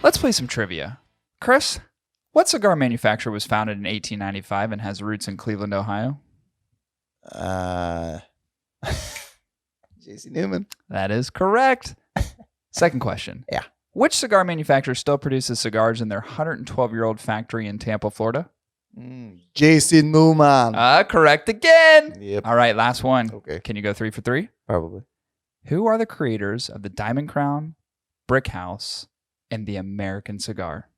Let's play some trivia. Chris, what cigar manufacturer was founded in 1895 and has roots in Cleveland, Ohio? J.C. Newman. That is correct. Second question. Yeah. Which cigar manufacturer still produces cigars in their 112-year-old factory in Tampa, Florida? J.C. Newman. Correct again. Yep. All right, last one. Okay. Can you go 3 for 3? Probably. Who are the creators of the Diamond Crown, Brick House, and the American Cigar?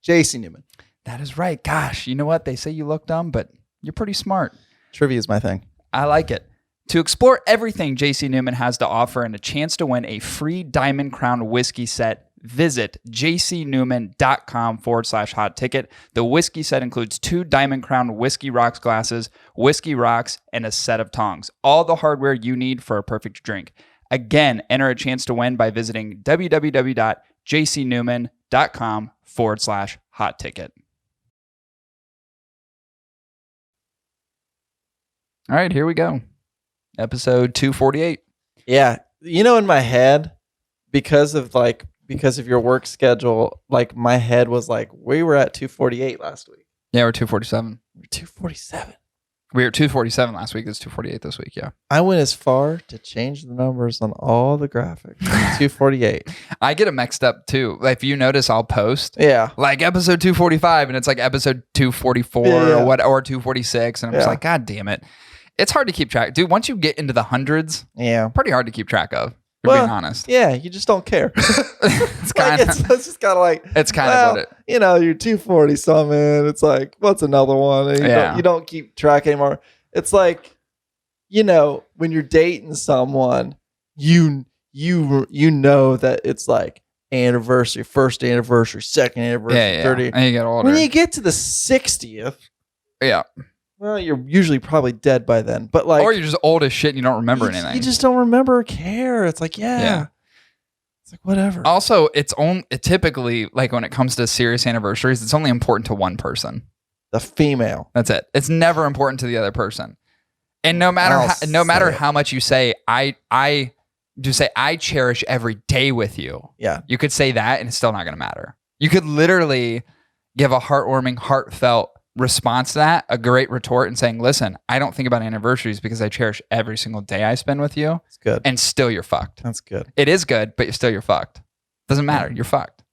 J.C. Newman. That is right. Gosh, you know what? They say you look dumb, but you're pretty smart. Trivia is my thing. I like it. To explore everything J.C. Newman has to offer and a chance to win a free Diamond Crown whiskey set, visit jcnewman.com/hot ticket. The whiskey set includes 2 Diamond Crown Whiskey Rocks glasses, whiskey rocks, and a set of tongs. All the hardware you need for a perfect drink. Again, enter a chance to win by visiting www.jcnewman.com/hot ticket. All right, here we go. Episode 248. Yeah. You know, in my head, because of your work schedule, like my head was like, we were at 248 last week. Yeah, we're 247. We're 247. We were 247 last week. It's 248 this week, yeah. I went as far to change the numbers on all the graphics. 248. I get it mixed up too. Like, if you notice, I'll post Yeah. like episode 245 and it's like episode 244 or 246. And I'm just like, God damn it. It's hard to keep track. Dude, once you get into the hundreds, pretty hard to keep track of. Being honest. Yeah, you just don't care. It's kind of it's just kind of like, it's kind of what it. You know, you're 240 something. It's like, what's another one? And you don't keep track anymore. It's like, you know, when you're dating someone, you know that it's like anniversary, first anniversary, second anniversary, 30. And you get older. When you get to the 60th, well, you're usually probably dead by then. But like, or you're just old as shit and you don't remember anything. You just don't remember or care. It's like, it's like whatever. Also, it typically, like when it comes to serious anniversaries, it's only important to one person. The female. That's it. It's never important to the other person. And no matter how much you say, I cherish every day with you. Yeah. You could say that and it's still not going to matter. You could literally give a heartwarming, heartfelt response to that, a great retort, and saying, listen, I don't think about anniversaries because I cherish every single day I spend with you. It's good. And still you're fucked. That's good. It is good, but still you're fucked. Doesn't matter. You're fucked.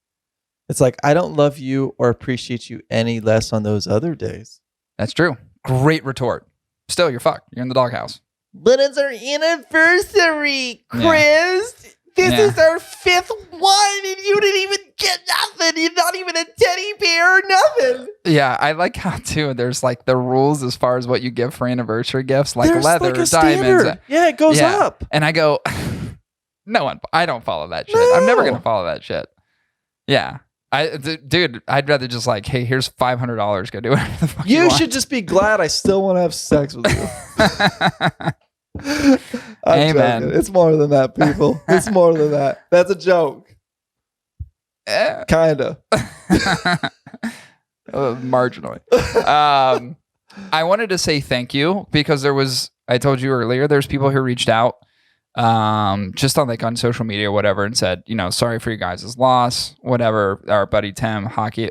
It's like, I don't love you or appreciate you any less on those other days. That's true. Great retort. Still, you're fucked. You're in the doghouse. But it's our anniversary, Chris. Yeah. This is our 5th one, and you didn't even get nothing. You're not even a teddy bear or nothing. Yeah, I like how, too, there's like the rules as far as what you give for anniversary gifts, like there's leather, like diamonds. Yeah, it goes up. And I go, I don't follow that shit. No. I'm never going to follow that shit. Yeah. Dude, I'd rather just like, hey, here's $500. Go do whatever the fuck you want. You should just be glad I still want to have sex with you. Amen. Joking. It's more than that, people. It's more than that. That's a joke. Kinda. Marginally. I wanted to say thank you because I told you earlier, there's people who reached out just on social media or whatever and said, sorry for you guys' loss, whatever. Our buddy Tim, hockey.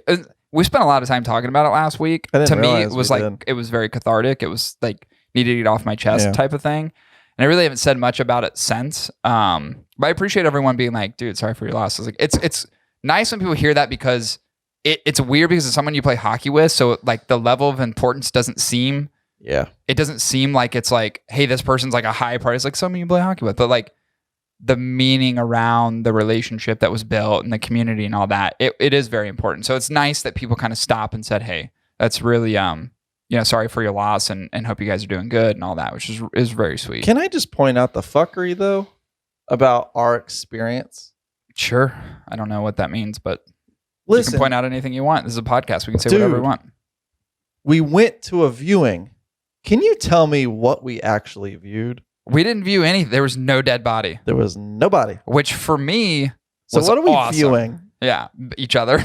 We spent a lot of time talking about it last week. To me, it was it was very cathartic. It was like, needed to get off my chest type of thing. And I really haven't said much about it since. But I appreciate everyone being like, dude, sorry for your loss. It's nice when people hear that because it's weird because it's someone you play hockey with. So like the level of importance doesn't seem, it doesn't seem like it's like, hey, this person's like a high price, like someone you play hockey with, but like the meaning around the relationship that was built and the community and all that, it is very important. So it's nice that people kind of stop and said, hey, that's really, sorry for your loss and hope you guys are doing good and all that, which is very sweet. Can I just point out the fuckery though about our experience? Sure. I don't know what that means, but listen, you can point out anything you want. This is a podcast. We can say whatever we want. We went to a viewing. Can you tell me what we actually viewed? We didn't view anything. There was no dead body. There was nobody. Which for me so was what are we awesome. viewing? Yeah, each other.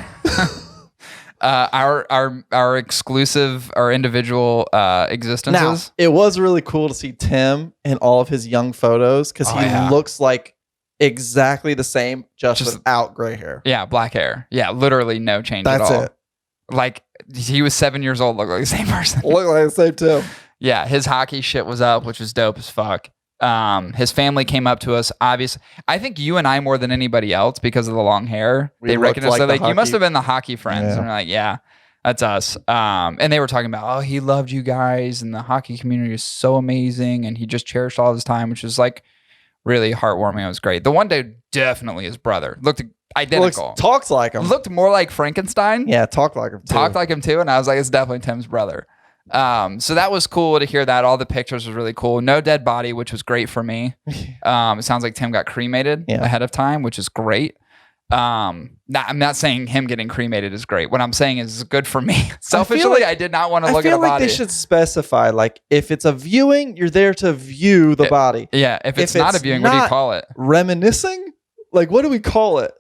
our exclusive, our individual existences. Now, it was really cool to see Tim in all of his young photos because he looks like exactly the same, just without gray hair. Yeah, black hair. Yeah, literally no change at all. That's it. Like, he was 7 years old, looked like the same person. Looked like the same Tim. Yeah, his hockey shit was up, which was dope as fuck. His family came up to us. Obviously, I think you and I more than anybody else because of the long hair. They recognized like you must have been the hockey friends. Yeah. And we're like, yeah, that's us. And they were talking about, oh, he loved you guys, and the hockey community is so amazing, and he just cherished all his time, which is like really heartwarming. It was great. The one dude, definitely his brother, looked identical. Talks like him. Looked more like Frankenstein. Yeah, talked like him too. Talked like him too, and I was like, it's definitely Tim's brother. So that was cool to hear that. All the pictures was really cool. No dead body, which was great for me. It sounds like Tim got cremated ahead of time, which is great. I'm not saying him getting cremated is great. What I'm saying is good for me. Selfishly, I did not want to look at a body. I feel like they should specify, like, if it's a viewing, you're there to view the body. Yeah. If it's not a viewing, what do you call it? Reminiscing? Like, what do we call it?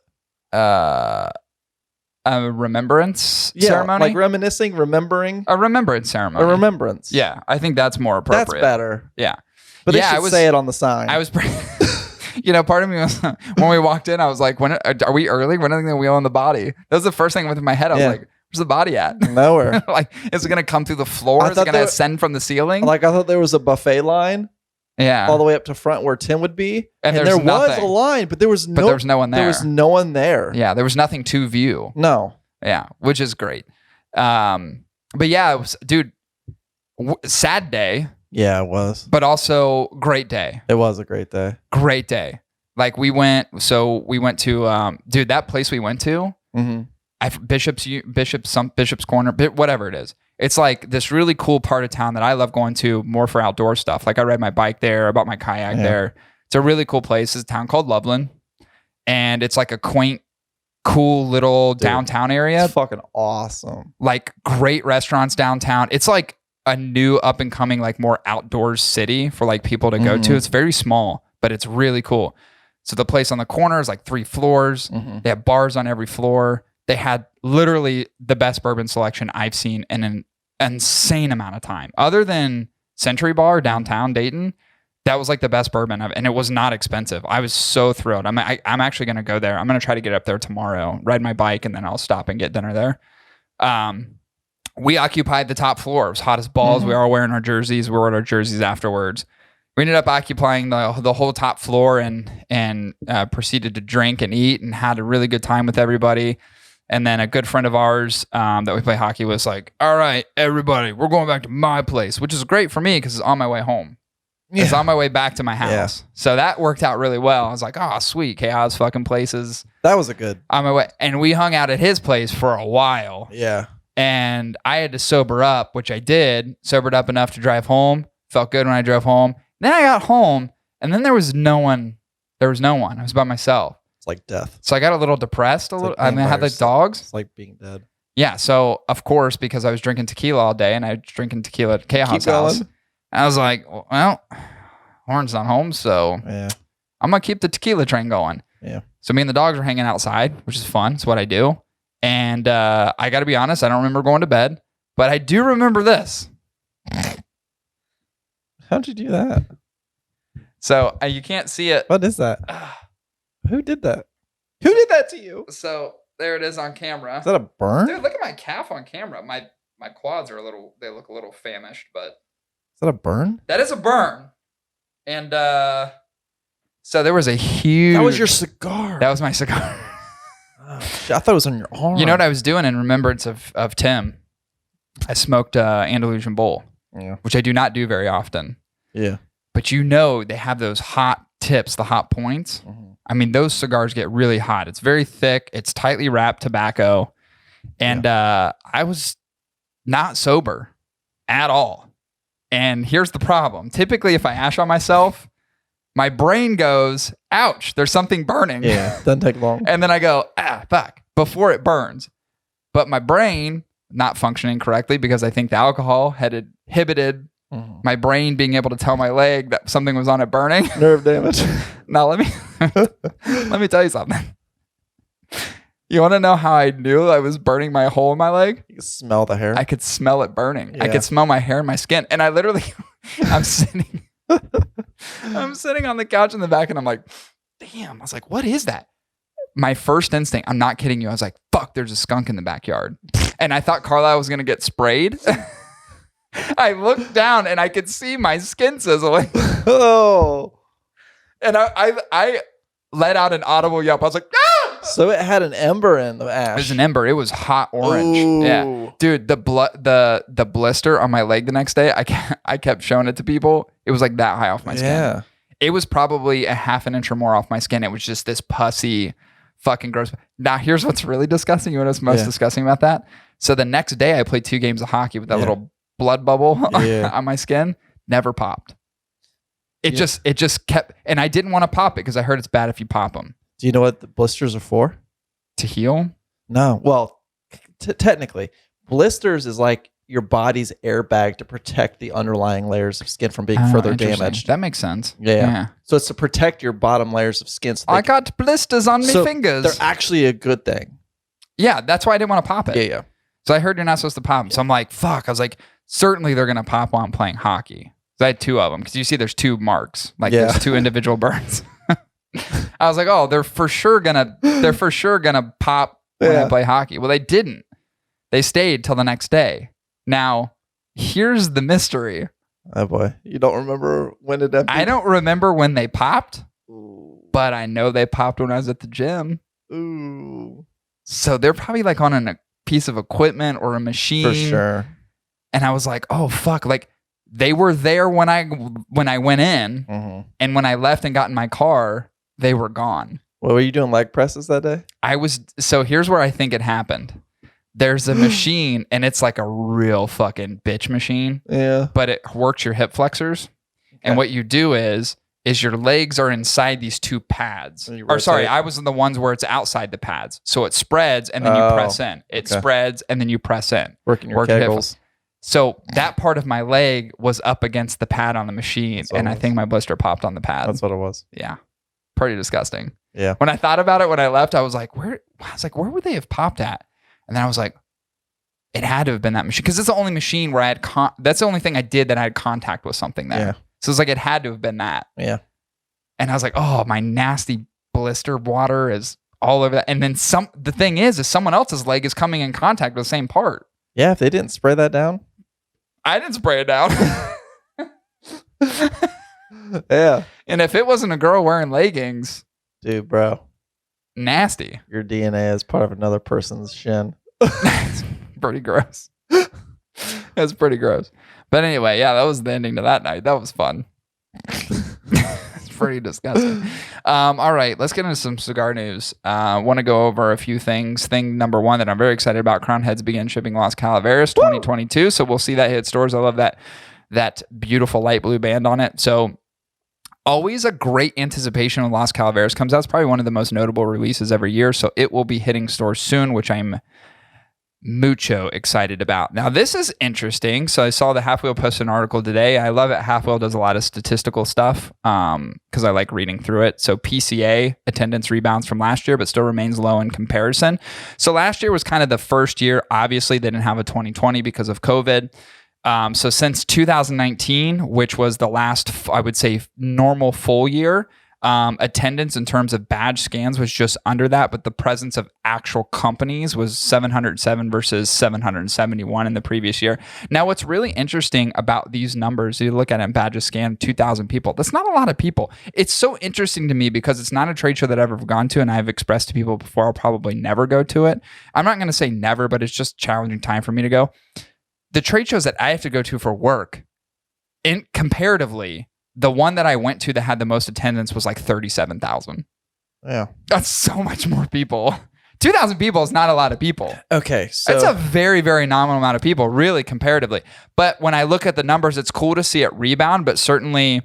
A remembrance ceremony? Like reminiscing, remembering. A remembrance ceremony. A remembrance. Yeah, I think that's more appropriate. That's better. Yeah. But they should say it on the sign. I was pretty... part of me was... when we walked in, I was like, "When are we early? When are they going to wheel on the body?" That was the first thing that went through my head. I was like, where's the body at? Nowhere. Like, is it going to come through the floor? Is it going to ascend from the ceiling? Like, I thought there was a buffet line. Yeah. All the way up to front where Tim would be. And there was a line, but there was no one there. There was no one there. Yeah, there was nothing to view. No. Yeah, which is great. But yeah, it was, dude, sad day. Yeah, it was. But also great day. It was a great day. Great day. Like we went to, dude, that place we went to, Bishop's Corner, whatever it is. It's like this really cool part of town that I love going to more for outdoor stuff. Like I ride my bike there, I bought my kayak there. It's a really cool place. It's a town called Loveland. And it's like a quaint, cool little downtown area. It's fucking awesome. Like great restaurants downtown. It's like a new up and coming, like more outdoors city for like people to go to. It's very small, but it's really cool. So the place on the corner is like 3 floors. They have bars on every floor. They had literally the best bourbon selection I've seen in an insane amount of time. Other than Century Bar downtown Dayton, that was like the best bourbon and it was not expensive. I was so thrilled. I'm actually going to go there. I'm going to try to get up there tomorrow, ride my bike, and then I'll stop and get dinner there. We occupied the top floor. It was hot as balls. We were all wearing our jerseys. We wore our jerseys afterwards. We ended up occupying the whole top floor and proceeded to drink and eat and had a really good time with everybody. And then a good friend of ours that we play hockey with was like, all right, everybody, we're going back to my place, which is great for me because it's on my way home. Yeah. It's on my way back to my house. Yeah. So that worked out really well. I was like, oh, sweet. Chaos fucking places. That was a good. On my way. And we hung out at his place for a while. Yeah. And I had to sober up, which I did. Sobered up enough to drive home. Felt good when I drove home. Then I got home and then there was no one. I was by myself. It's like death. So I got a little depressed. I had like dogs. It's like being dead. Yeah. So of course, because I was drinking tequila all day and I was drinking tequila at Chaos house. I was like, well, Warren's not home, so I'm going to keep the tequila train going. Yeah. So me and the dogs were hanging outside, which is fun. It's what I do. And I got to be honest, I don't remember going to bed, but I do remember this. How'd you do that? So you can't see it. What is that? Who did that? Who did that to you? So there it is on camera. Is that a burn? Dude, look at my calf on camera. My quads are they look a little famished, but. Is that a burn? That is a burn. And so there was a huge... That was your cigar. That was my cigar. Oh, shit, I thought it was on your arm. You know what I was doing in remembrance of Tim? I smoked Andalusian Bowl, which I do not do very often. Yeah. But they have those hot tips, the hot points. I mean, those cigars get really hot. It's very thick. It's tightly wrapped tobacco. And I was not sober at all. And here's the problem. Typically, if I ash on myself, my brain goes, ouch, there's something burning. Yeah, doesn't take long. And then I go, fuck, before it burns. But my brain not functioning correctly because I think the alcohol had inhibited my brain being able to tell my leg that something was on it burning. Nerve damage. Now, let me tell you something. You want to know how I knew I was burning my hole in my leg? You can smell the hair. I could smell it burning. Yeah. I could smell my hair and my skin. And I literally, I'm sitting on the couch in the back and I'm like, damn. I was like, what is that? My first instinct, I'm not kidding you. I was like, fuck, there's a skunk in the backyard. And I thought Carlisle was going to get sprayed. I looked down and I could see my skin sizzling. Oh. And I let out an audible yelp. I was like, ah! So it had an ember in the ash. It was an ember. It was hot orange. Ooh. Yeah. Dude, the blister on my leg the next day, I kept showing it to people. It was like that high off my skin. Yeah. It was probably a half an inch or more off my skin. It was just this pussy fucking gross. Now, here's what's really disgusting. You know what's most disgusting about that? So the next day, I played 2 games of hockey with that little blood bubble on my skin. Never popped. It just kept, and I didn't want to pop it because I heard it's bad if you pop them. Do you know what the blisters are for? To heal? No. Well, technically, blisters is like your body's airbag to protect the underlying layers of skin from being further damaged. That makes sense. Yeah. So it's to protect your bottom layers of skin. So I got blisters on my fingers. They're actually a good thing. Yeah, that's why I didn't want to pop it. Yeah. So I heard you're not supposed to pop them. So I'm like, fuck. I was like, certainly they're going to pop while I'm playing hockey. So I had 2 of them because you see there's 2 marks. Like there's 2 individual burns. I was like, oh, they're for sure gonna pop when I play hockey. Well, they didn't. They stayed till the next day. Now, here's the mystery. Oh boy. You don't remember when it emptied? I don't remember when they popped, but I know they popped when I was at the gym. Ooh. So they're probably like on a piece of equipment or a machine. For sure. And I was like, oh fuck. Like they were there when I went in, and when I left and got in my car, they were gone. What were you doing, leg presses that day? So here's where I think it happened. There's a machine, and it's like a real fucking bitch machine. Yeah. But it works your hip flexors. Okay. And what you do is your legs are inside these 2 pads. I was in the ones where it's outside the pads. So it spreads, and then you press in. It spreads, and then you press in. Working your kegels. So that part of my leg was up against the pad on the machine, and I think my blister popped on the pad. That's what it was. Yeah. Pretty disgusting. Yeah. When I thought about it when I left, I was like, where would they have popped at? And then I was like, it had to have been that machine because it's the only machine where I had that's the only thing I did that I had contact with something there. Yeah. So it's like it had to have been that. Yeah. And I was like, oh, my nasty blister water is all over that. And then the thing is someone else's leg is coming in contact with the same part. Yeah, if they didn't spray that down. I didn't spray it down. Yeah. And if it wasn't a girl wearing leggings, dude, bro, nasty. Your DNA is part of another person's shin. That's pretty gross. That's pretty gross. But anyway, yeah, that was the ending to that night. That was fun. It's pretty disgusting. All right, let's get into some cigar news. Want to go over a few things. Thing number 1 that I'm very excited about: Crown Heads begin shipping Las Calaveras 2022. So we'll see that hit stores. I love that beautiful light blue band on it. So always a great anticipation when Las Calaveras comes out. It's probably one of the most notable releases every year. So it will be hitting stores soon, which I'm mucho excited about. Now, this is interesting. So I saw the Half Wheel post an article today. I love it. Half Wheel does a lot of statistical stuff because I like reading through it. So PCA attendance rebounds from last year, but still remains low in comparison. So last year was kind of the first year. Obviously, they didn't have a 2020 because of COVID. So since 2019, which was the last, I would say, normal full year, attendance in terms of badge scans was just under that, but the presence of actual companies was 707 versus 771 in the previous year. Now, what's really interesting about these numbers, you look at it, badges scanned 2,000 people. That's not a lot of people. It's so interesting to me because it's not a trade show that I've ever gone to, and I've expressed to people before I'll probably never go to it. I'm not going to say never, but it's just a challenging time for me to go. The trade shows that I have to go to for work, comparatively, the one that I went to that had the most attendance was like 37,000. Yeah. That's so much more people. 2,000 people is not a lot of people. Okay. So it's a very, very nominal amount of people, really, comparatively. But when I look at the numbers, it's cool to see it rebound, but certainly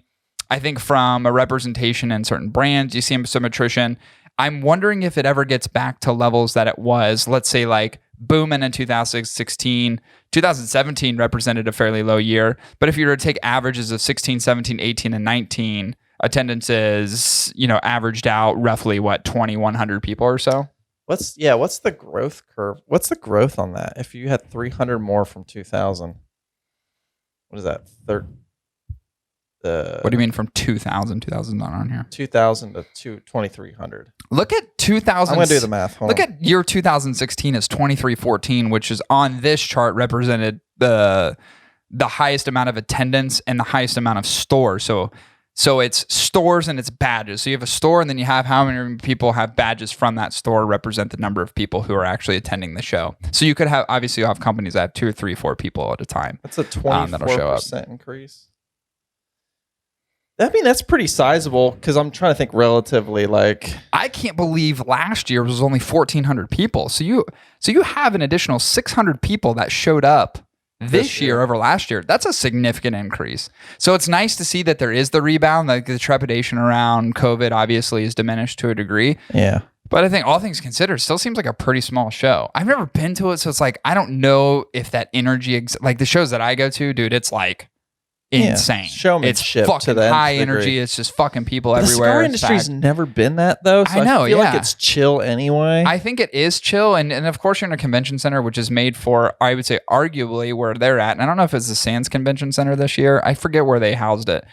I think from a representation in certain brands, you see some attrition. I'm wondering if it ever gets back to levels that it was, let's say like booming in 2016. 2017 represented a fairly low year, but if you were to take averages of 16, 17, 18, and 19, attendance is, averaged out roughly 2,100 people or so. What's the growth curve? What's the growth on that? If you had 300 more from 2000, what is that? What do you mean from 2000? 2000 not on here. 2000 to 2300. Look at 2000. I'm going to do the math. Look at year 2016 as 2314, which is on this chart represented the highest amount of attendance and the highest amount of stores. So it's stores and it's badges. So you have a store and then you have how many people have badges from that store represent the number of people who are actually attending the show. So you could have, obviously you'll have companies that have 2 or 3, 4 people at a time. That's a 24% increase. I mean, that's pretty sizable because I'm trying to think relatively like. I can't believe last year was only 1,400 people. So you have an additional 600 people that showed up this year over last year. That's a significant increase. So it's nice to see that there is the rebound. Like the trepidation around COVID obviously is diminished to a degree. Yeah. But I think all things considered, still seems like a pretty small show. I've never been to it, so it's like I don't know if that energy, like the shows that I go to, dude, it's like insane. Showmanship. It's fucking to the high energy. It's just fucking people the everywhere. The cigar industry's never been that though. So I know. I feel like it's chill anyway. I think it is chill, and of course you're in a convention center, which is made for, I would say, arguably where they're at. And I don't know if it's the Sands Convention Center this year. I forget where they housed it.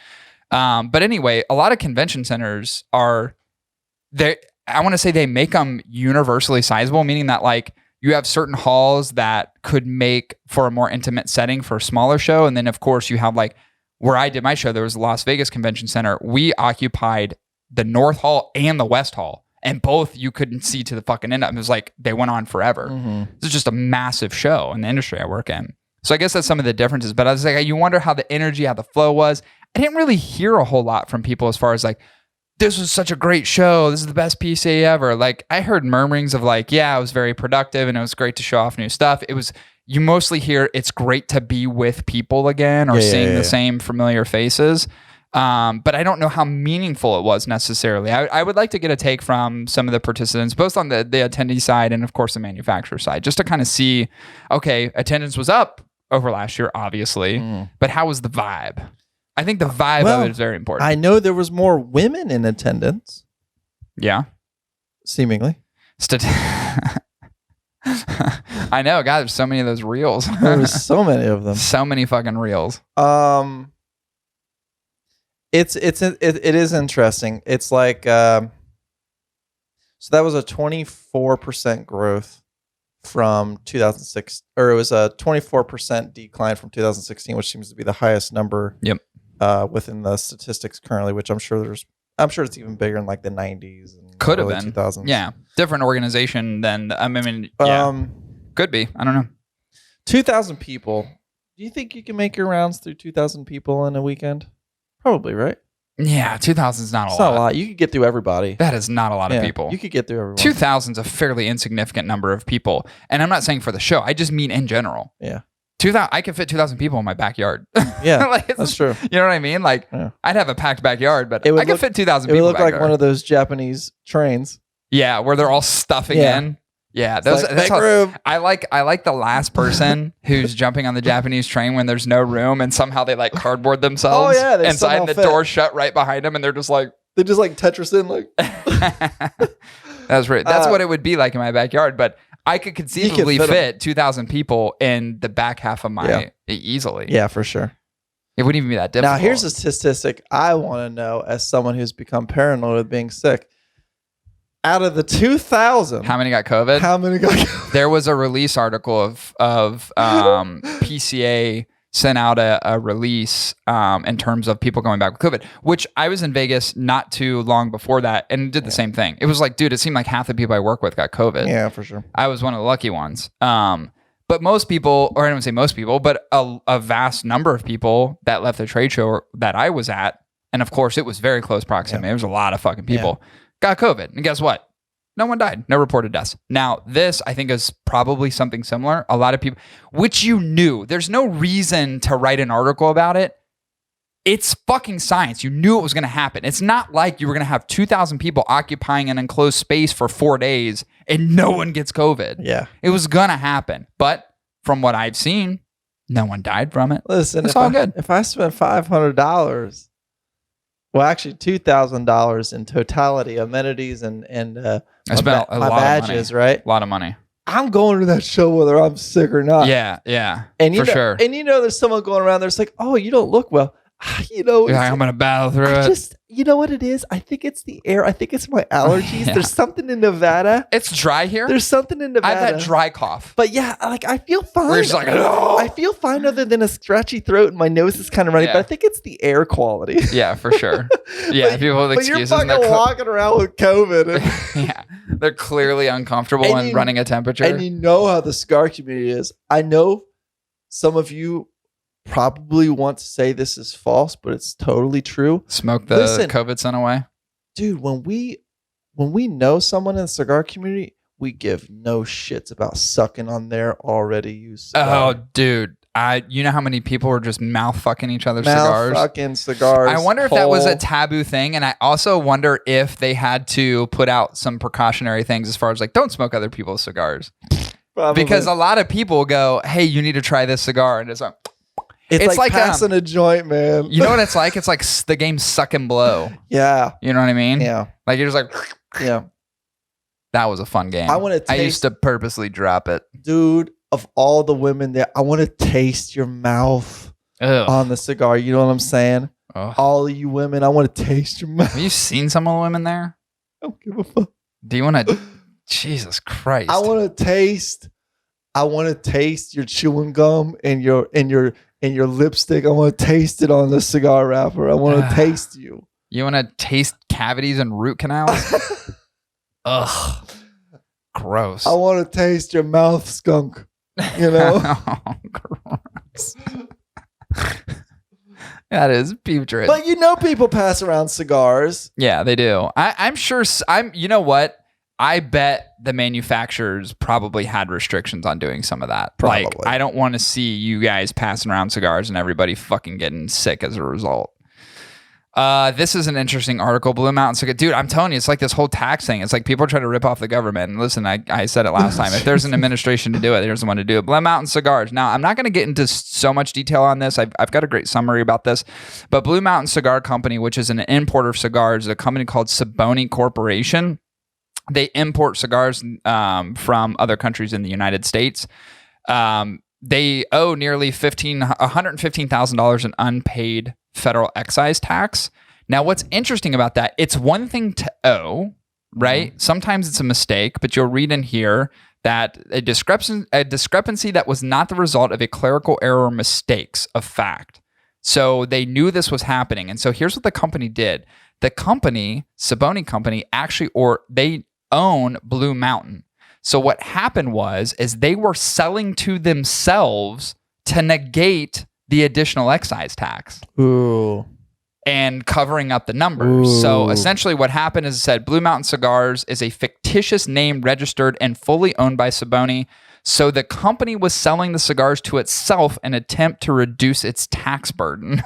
But anyway, a lot of convention centers are they. I want to say they make them universally sizable, meaning that like you have certain halls that could make for a more intimate setting for a smaller show, and then of course you have like. Where I did my show, there was the Las Vegas Convention Center. We occupied the North Hall and the West Hall, and both you couldn't see to the fucking end. It was like they went on forever. Mm-hmm. This is just a massive show in the industry I work in. So I guess that's some of the differences. But I was like, you wonder how the energy, how the flow was. I didn't really hear a whole lot from people as far as like, this was such a great show. This is the best PCA ever. Like I heard murmurings of like, yeah, it was very productive and it was great to show off new stuff. It was. You mostly hear it's great to be with people again or seeing the same familiar faces. But I don't know how meaningful it was necessarily. I would like to get a take from some of the participants, both on the attendee side and of course the manufacturer side, just to kind of see, okay, attendance was up over last year, obviously, but how was the vibe? I think the vibe of it is very important. I know there was more women in attendance. Yeah. Seemingly. I know, God, there's so many of those reels. There was so many of them. So many fucking reels. It is interesting. It's like so that was a 24% growth from 2006, or it was a 24% decline from 2016, which seems to be the highest number. Yep. Within the statistics currently, which I'm sure it's even bigger in like the 90s and could have been 2000s. Yeah, different organization than I mean. Yeah. Could be. I don't know. 2,000 people. Do you think you can make your rounds through 2,000 people in a weekend? Probably, right? Yeah, 2,000 is not a lot. It's not a lot. You could get through everybody. That is not a lot of people. You could get through everyone. 2,000 is a fairly insignificant number of people. And I'm not saying for the show. I just mean in general. Yeah. 2,000. I could fit 2,000 people in my backyard. Yeah, like, that's true. You know what I mean? Like, I'd have a packed backyard, but I could fit 2,000 people. It would look like one of those Japanese trains. Yeah, where they're all stuffing in. Yeah, that's room. I like the last person who's jumping on the Japanese train when there's no room and somehow they like cardboard themselves inside the door shut right behind them and they're just like Tetris in like. That's right. That's what it would be like in my backyard, but I could conceivably fit 2,000 people in the back half of my easily. Yeah, for sure. It wouldn't even be that difficult. Now here's a statistic I want to know as someone who's become paranoid with being sick. Out of the 2,000, how many got COVID? How many got COVID? There was a release article of PCA sent out a release in terms of people going back with COVID, which I was in Vegas not too long before that and did the same thing. It was like, dude, it seemed like half the people I work with got COVID. Yeah, for sure. I was one of the lucky ones. But most people, or I don't say most people, but a vast number of people that left the trade show that I was at, and of course it was very close proximity. There was a lot of fucking people. Got COVID. And guess what? No one died. No reported deaths. Now, this, I think, is probably something similar. A lot of people, which you knew. There's no reason to write an article about it. It's fucking science. You knew it was going to happen. It's not like you were going to have 2,000 people occupying an enclosed space for 4 days and no one gets COVID. Yeah. It was going to happen. But from what I've seen, no one died from it. Listen, it's all good. If I spent $500 Well, actually, $2,000 in totality, amenities and I spent a my lot badges, of money. right? A lot of money. I'm going to that show whether I'm sick or not. Yeah, and for sure. And there's someone going around there's like, oh, you don't look well. You know, You're like, I'm gonna battle through it. Just, you know what it is? I think it's the air. I think it's my allergies. Yeah. There's something in Nevada. It's dry here. There's something in Nevada. I have that dry cough. But yeah, like I feel fine. We're just like, oh. I feel fine other than a scratchy throat and my nose is kind of running. Yeah. But I think it's the air quality. Yeah, for sure. Yeah, people with excuses. But you're fucking walking around with COVID. Yeah, they're clearly uncomfortable and running a temperature. And you know how the cigar community is. I know some of you probably want to say this is false, but it's totally true. Smoke the COVID sun away. Dude, when we know someone in the cigar community, we give no shits about sucking on their already used cigar. Oh, dude. You know how many people were just mouth fucking each other's cigars? Fucking cigars. I wonder if that was a taboo thing. And I also wonder if they had to put out some precautionary things as far as like, don't smoke other people's cigars. Probably. Because a lot of people go, hey, you need to try this cigar. And it's like, it's like passing a joint, man. You know what it's like? It's like the game Suck and Blow. Yeah. You know what I mean? Yeah. Like you're just like, yeah. That was a fun game. I used to purposely drop it. Dude, of all the women there, I want to taste your mouth on the cigar. You know what I'm saying? Ugh. All of you women, I want to taste your mouth. Have you seen some of the women there? I don't give a fuck. Do you want to? Jesus Christ. I want to taste your chewing gum and your lipstick. I want to taste it on the cigar wrapper. I want to taste you. You want to taste cavities and root canals? Ugh. Gross. I want to taste your mouth skunk. You know? Oh, gross. That is putrid. But you know people pass around cigars. Yeah, they do. I'm sure. You know what? I bet the manufacturers probably had restrictions on doing some of that. Probably. Like, I don't want to see you guys passing around cigars and everybody fucking getting sick as a result. This is an interesting article. Blue Mountain Cigar. Dude, I'm telling you, it's like this whole tax thing. It's like people are trying to rip off the government. And listen, I said it last time. If there's an administration to do it, there's the one to do it. Blue Mountain Cigars. Now, I'm not going to get into so much detail on this. I've got a great summary about this. But Blue Mountain Cigar Company, which is an importer of cigars, is a company called Saboni Corporation. They import cigars from other countries in the United States. They owe nearly $115,000 in unpaid federal excise tax. Now, what's interesting about that, it's one thing to owe, right? Sometimes it's a mistake, but you'll read in here that a discrepancy that was not the result of a clerical error or mistakes of fact. So they knew this was happening. And so here's what the company did. The company, Saboni Company, they own Blue Mountain. So what happened is they were selling to themselves to negate the additional excise tax. Ooh. And covering up the numbers. Ooh. So essentially what happened is it said Blue Mountain Cigars is a fictitious name registered and fully owned by Saboni. So the company was selling the cigars to itself in an attempt to reduce its tax burden.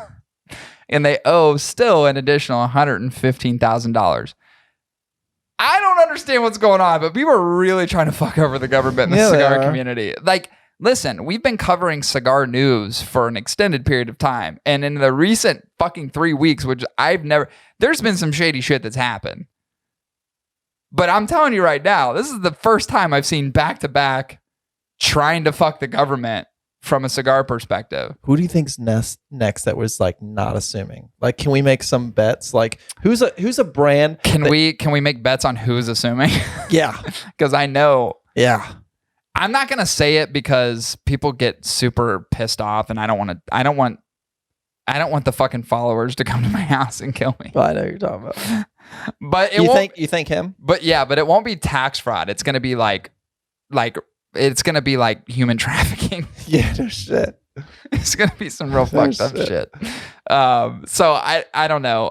And they owe still an additional $115,000. I don't understand what's going on, but people are really trying to fuck over the government and the cigar community. Like, listen, we've been covering cigar news for an extended period of time. And in the recent fucking 3 weeks, which there's been some shady shit that's happened. But I'm telling you right now, this is the first time I've seen back-to-back trying to fuck the government from a cigar perspective. Who do you think's next that was like not assuming? Like, can we make some bets? Like, who's a brand? Can we make bets on who's assuming? Yeah. Because I know. Yeah. I'm not gonna say it because people get super pissed off, and I don't want the fucking followers to come to my house and kill me. Well, I know what you're talking about. But you think him? But yeah, but it won't be tax fraud. It's gonna be like it's gonna be like human trafficking. Yeah, no shit. It's gonna be some real fucked up shit. So I don't know.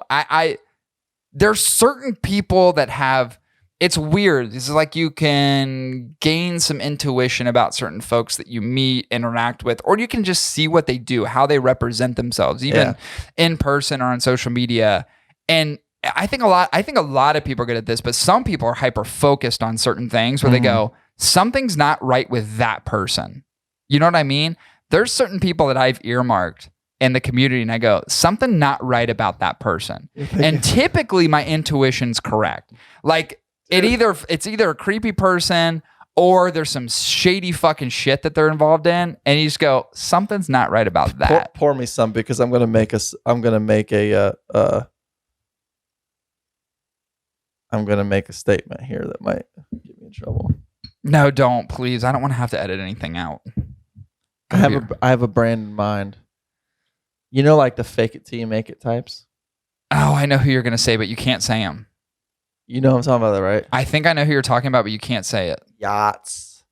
There's certain people that have. It's weird. It's like you can gain some intuition about certain folks that you meet, interact with, or you can just see what they do, how they represent themselves, even in person or on social media. And I think a lot of people are good at this, but some people are hyper focused on certain things where they go, something's not right with that person. You know what I mean? There's certain people that I've earmarked in the community and I go, something not right about that person. And typically my intuition's correct. Like it's either a creepy person or there's some shady fucking shit that they're involved in. And you just go, something's not right about that. Pour me some because I'm going to make a statement here that might get me in trouble. No, don't, please. I don't want to have to edit anything out. I have a brand in mind. You know, like the fake it till you make it types? Oh, I know who you're going to say, but you can't say them. You know what I'm talking about, right? I think I know who you're talking about, but you can't say it. Yachts.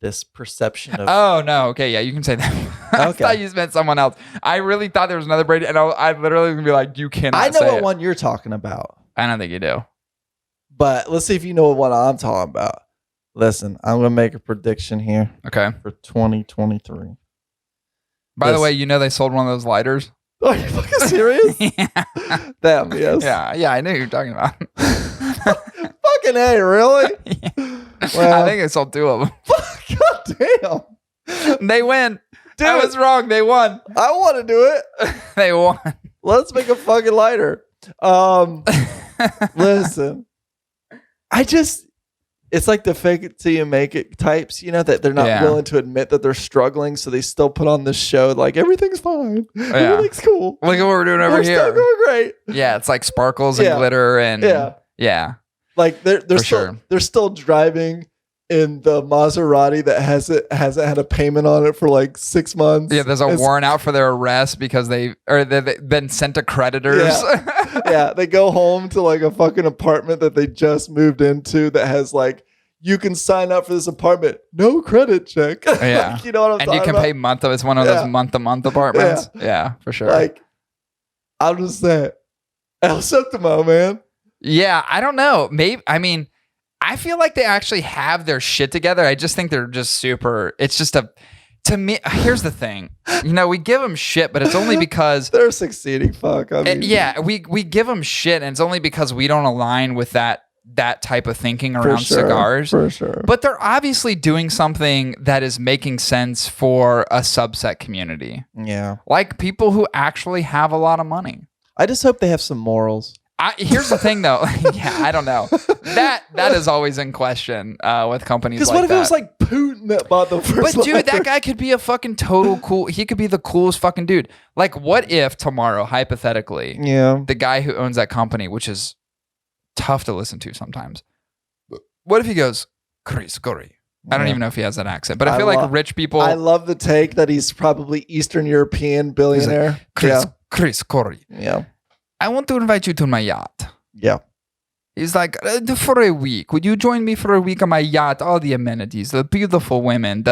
This perception of... Oh, no. Okay, yeah, you can say that. I thought you meant someone else. I really thought there was another Brady, and I literally was going to be like, you cannot say it. I know what one you're talking about. I don't think you do. But let's see if you know what I'm talking about. Listen, I'm going to make a prediction here. Okay. For 2023. By the way, you know they sold one of those lighters? Are you fucking serious? Yeah. Damn, yes. Yeah, I knew who you're talking about. Fucking A, really? Yeah. Well, I think they sold 2 of them. God damn. They win. Dude, I was wrong. They won. I want to do it. They won. Let's make a fucking lighter. Listen. It's like the fake it till you make it types, you know, that they're not willing to admit that they're struggling, so they still put on this show like everything's fine. Yeah. Everything's cool. Look at what we're doing over here. Still going great. Yeah, it's like sparkles and glitter and yeah. Like they're still driving in the Maserati that hasn't had a payment on it for like 6 months. Yeah, there's a warrant out for their arrest because they've been sent to creditors. Yeah, they go home to like a fucking apartment that they just moved into that has like, you can sign up for this apartment, no credit check. Yeah, like, you know what I'm talking about? And you can pay month of. It's one of those month-to-month apartments. Yeah, for sure. Like, I'll just say, El Septimo, man. Yeah, I don't know. Maybe I feel like they actually have their shit together. I just think they're just super. It's just to me, here's the thing. You know, we give them shit, but it's only because they're succeeding. Fuck. I mean, we give them shit, and it's only because we don't align with that type of thinking around cigars. For sure. But they're obviously doing something that is making sense for a subset community. Yeah. Like people who actually have a lot of money. I just hope they have some morals. Here's the thing, though. Yeah, I don't know. That is always in question with companies like that. Because what if it was like Putin that bought the first But dude, lighter? that guy could be a fucking total cool. He could be the coolest fucking dude. Like, what if tomorrow, hypothetically, the guy who owns that company, which is tough to listen to sometimes, what if he goes, Chris, Cory? I don't even know if he has that accent, but I feel like rich people. I love the take that he's probably Eastern European billionaire. Like, Chris, Cory. Yeah. I want to invite you to my yacht. Yeah. He's like, for a week, would you join me for a week on my yacht? All the amenities, the beautiful women,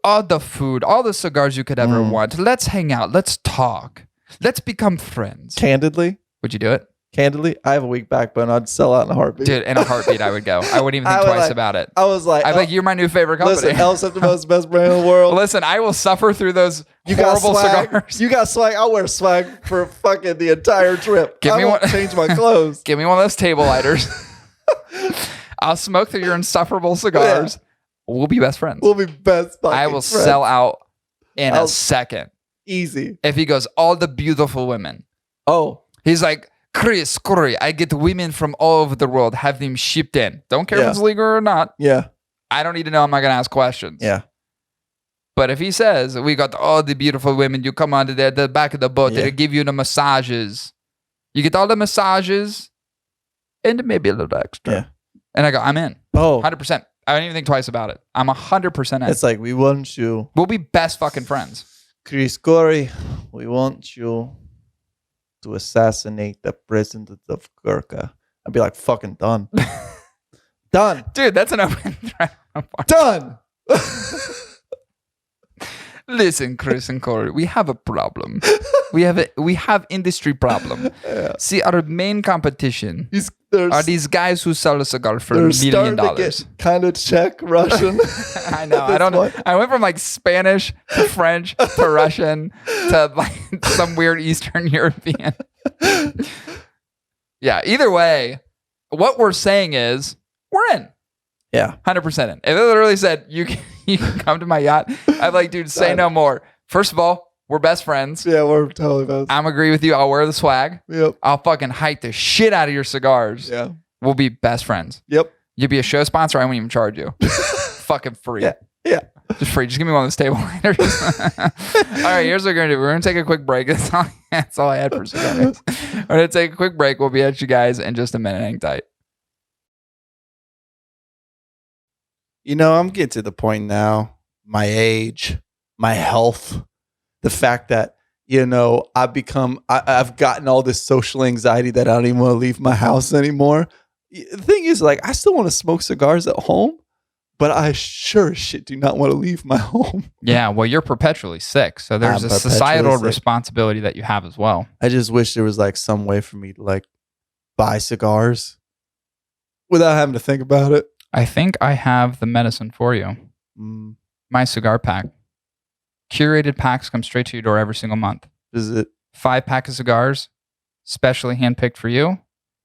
all the food, all the cigars you could ever want. Let's hang out. Let's talk. Let's become friends. Candidly? Would you do it? Candidly, I have a weak backbone. I'd sell out in a heartbeat. Dude, in a heartbeat, I would go. I wouldn't even think twice about it. I was like, I'd be like, you're my new favorite company. Listen, El Septimo's the best brand in the world. Listen, I will suffer through those horrible cigars. You got swag. I'll wear swag for fucking the entire trip. I won't change my clothes. Give me one of those table lighters. I'll smoke through your insufferable cigars. Yeah. We'll be best friends. We'll be best fucking I will friends. sell out in a second. Easy. If he goes, all the beautiful women. Oh. He's like, Chris, Cory, I get women from all over the world, have them shipped in. Don't care if it's legal or not. Yeah. I don't need to know. I'm not going to ask questions. Yeah. But if he says, we got all the beautiful women, you come onto the back of the boat, they give you the massages. You get all the massages and maybe a little extra. Yeah. And I go, I'm in. Oh. 100%. I don't even think twice about it. I'm 100% in. It's like, we want you. We'll be best fucking friends. Chris, Cory, we want you to assassinate the president of Gurkha. I'd be like, fucking done. Done. Dude, that's an open threat. Done. Listen, Chris and Cory, we have a problem. We have industry problem. Yeah. See, our main competition are these guys who sell a cigar for $1 million. Kind of Czech, Russian. I know. I don't know. I went from like Spanish to French to Russian to like some weird Eastern European. Yeah. Either way, what we're saying is we're in. Yeah. 100% in. If it literally said you can come to my yacht, I'd like, dude, say no more. First of all, We're best friends. Yeah, we're totally best. I'm agree with you. I'll wear the swag. Yep. I'll fucking hype the shit out of your cigars. Yeah. We'll be best friends. Yep. You'll be a show sponsor. I won't even charge you. Fucking free. Yeah. Yeah. Just free. Just give me one of those table liners. All right, here's what we're going to do. We're going to take a quick break. That's all I had for cigars. We're going to take a quick break. We'll be at you guys in just a minute. Hang tight. You know, I'm getting to the point now, my age, my health, the fact that, you know, I've gotten all this social anxiety that I don't even want to leave my house anymore. The thing is, like, I still want to smoke cigars at home, but I sure as shit do not want to leave my home. Yeah, well, you're perpetually sick. So there's a societal responsibility that you have as well. I just wish there was like some way for me to like buy cigars without having to think about it. I think I have the medicine for you. My cigar pack. Curated packs come straight to your door every single month. Is it 5-pack of cigars, specially handpicked for you.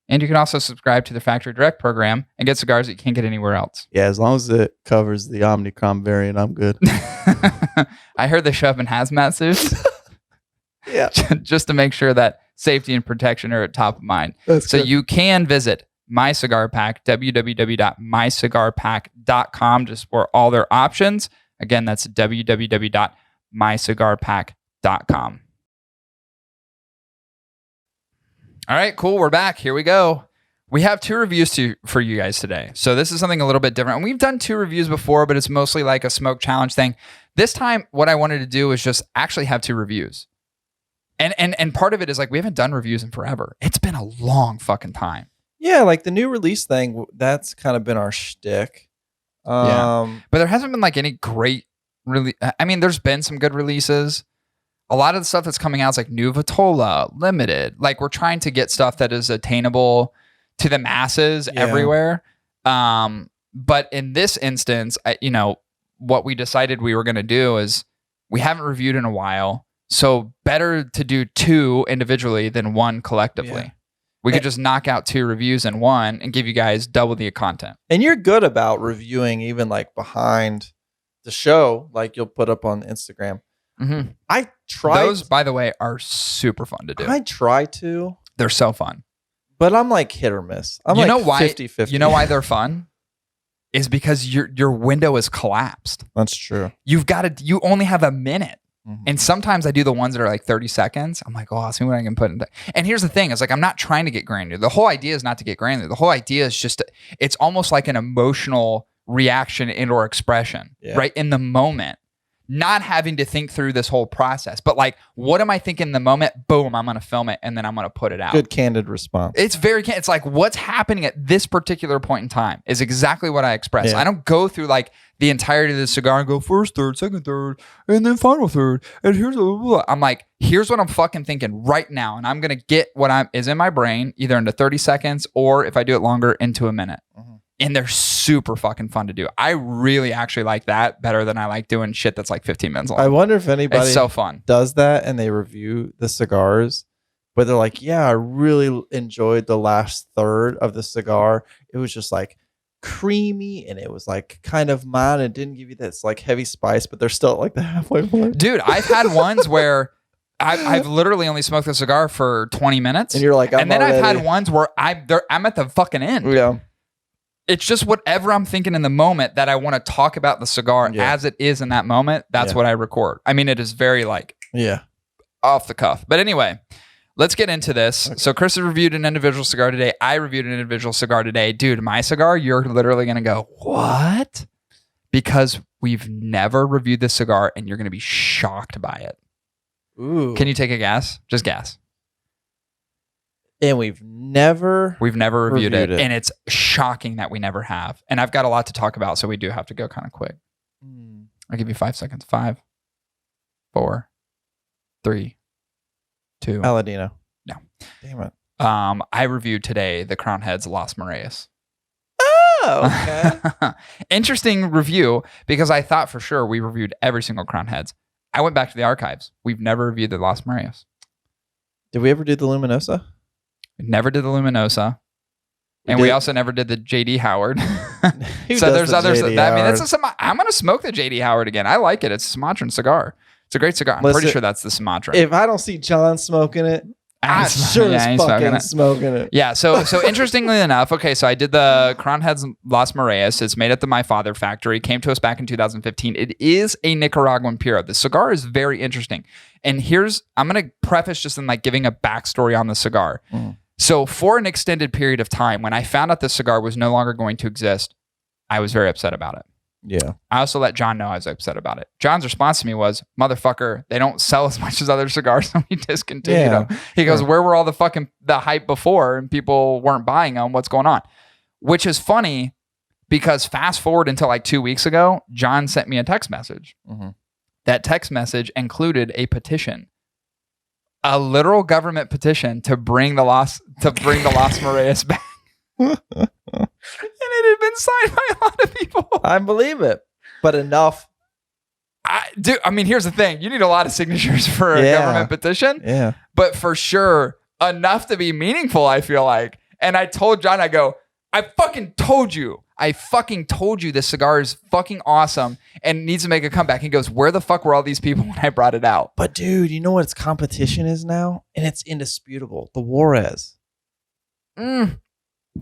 And you can also subscribe to the Factory Direct program and get cigars that you can't get anywhere else. Yeah, as long as it covers the Omicron variant, I'm good. I heard they show up in hazmat suits. Yeah. Just to make sure that safety and protection are at top of mind. So you can visit My Cigar Pack, www.mycigarpack.com, just for all their options. Again, that's www.mycigarpack.com. All right, cool. We're back. Here we go. We have 2 reviews for you guys today. So this is something a little bit different. And we've done 2 reviews before, but it's mostly like a smoke challenge thing. This time, what I wanted to do is just actually have 2 reviews. And part of it is like we haven't done reviews in forever. It's been a long fucking time. Yeah, like the new release thing, that's kind of been our shtick. But there hasn't been like any great I mean, there's been some good releases. A lot of the stuff that's coming out is like new Vitola, limited. Like we're trying to get stuff that is attainable to the masses everywhere. But in this instance, what we decided we were going to do is we haven't reviewed in a while. So better to do 2 individually than 1 collectively. Yeah. We could just knock out 2 reviews in one and give you guys double the content. And you're good about reviewing even like behind the show, like you'll put up on Instagram. Mm-hmm. I try. Those, by the way, are super fun to do. I try to. They're so fun. But I'm like hit or miss. I'm like 50-50. You know why they're fun? Is because your window is collapsed. That's true. You only have a minute. Mm-hmm. And sometimes I do the ones that are like 30 seconds. I'm like, oh, see what I can put in there. And here's the thing. It's like, I'm not trying to get granular. The whole idea is not to get granular. The whole idea is just, it's almost like an emotional reaction and or expression, right? In the moment. Not having to think through this whole process, but like, what am I thinking in the moment? Boom, I'm going to film it and then I'm going to put it out. Good candid response. It's it's like what's happening at this particular point in time is exactly what I express. I don't go through like the entirety of the cigar and go first third, second third, and then final third. And here's I'm like, here's what I'm fucking thinking right now. And I'm going to get what is in my brain either into 30 seconds or if I do it longer into a minute. Mm-hmm. And they're super fucking fun to do. I really actually like that better than I like doing shit that's like 15 minutes long. I wonder if anybody it's so fun. Does that and they review the cigars, but they're like, yeah, I really enjoyed the last third of the cigar. It was just like creamy and it was like kind of mild. It didn't give you this like heavy spice, but they're still at like the halfway point. Dude, I've had ones where I've literally only smoked the cigar for 20 minutes. And you're like, I've had ones where I'm at the fucking end. Yeah. It's just whatever I'm thinking in the moment that I want to talk about the cigar as it is in that moment. That's what I record. I mean, it is very like off the cuff. But anyway, let's get into this. Okay. So Chris has reviewed an individual cigar today. I reviewed an individual cigar today. Dude, my cigar, you're literally going to go, what? Because we've never reviewed this cigar and you're going to be shocked by it. Ooh. Can you take a guess? Just guess. And we've never reviewed it. And it's shocking that we never have. And I've got a lot to talk about, so we do have to go kind of quick. I'll give you 5 seconds. 5, 4, 3, 2. Aladino. No. Damn it. I reviewed today the Crown Heads Las Mareas. Oh, okay. Interesting review because I thought for sure we reviewed every single Crown Heads. I went back to the archives. We've never reviewed the Las Mareas. Did we ever do the Luminosa? We never did the Luminosa. And we also never did the JD Howard. So there's others. I'm going to smoke the JD Howard again. I like it. It's a Sumatran cigar. It's a great cigar. I'm Listen, pretty sure that's the Sumatra. If I don't see John smoking it, I sure as fucking smoking it. Yeah. So interestingly enough, okay, so I did the Crown Heads Las Mareas. It's made at the My Father factory. Came to us back in 2015. It is a Nicaraguan Puro. The cigar is very interesting. And I'm going to preface just in like giving a backstory on the cigar. So for an extended period of time, when I found out the cigar was no longer going to exist, I was very upset about it. Yeah. I also let John know I was upset about it. John's response to me was, motherfucker, they don't sell as much as other cigars, so we discontinued them. He goes, where were all the hype before and people weren't buying them? What's going on? Which is funny because fast forward until like 2 weeks ago, John sent me a text message. That text message included a petition, a literal government petition to bring the Las Mareas back. And it had been signed by a lot of people. I believe it, but enough. I mean, here's the thing. You need a lot of signatures for a government petition. Yeah. But for sure, enough to be meaningful, I feel like. And I told John, I go, I fucking told you this cigar is fucking awesome and needs to make a comeback. He goes, where the fuck were all these people when I brought it out? But dude, you know what its competition is now? And it's indisputable. The Juarez.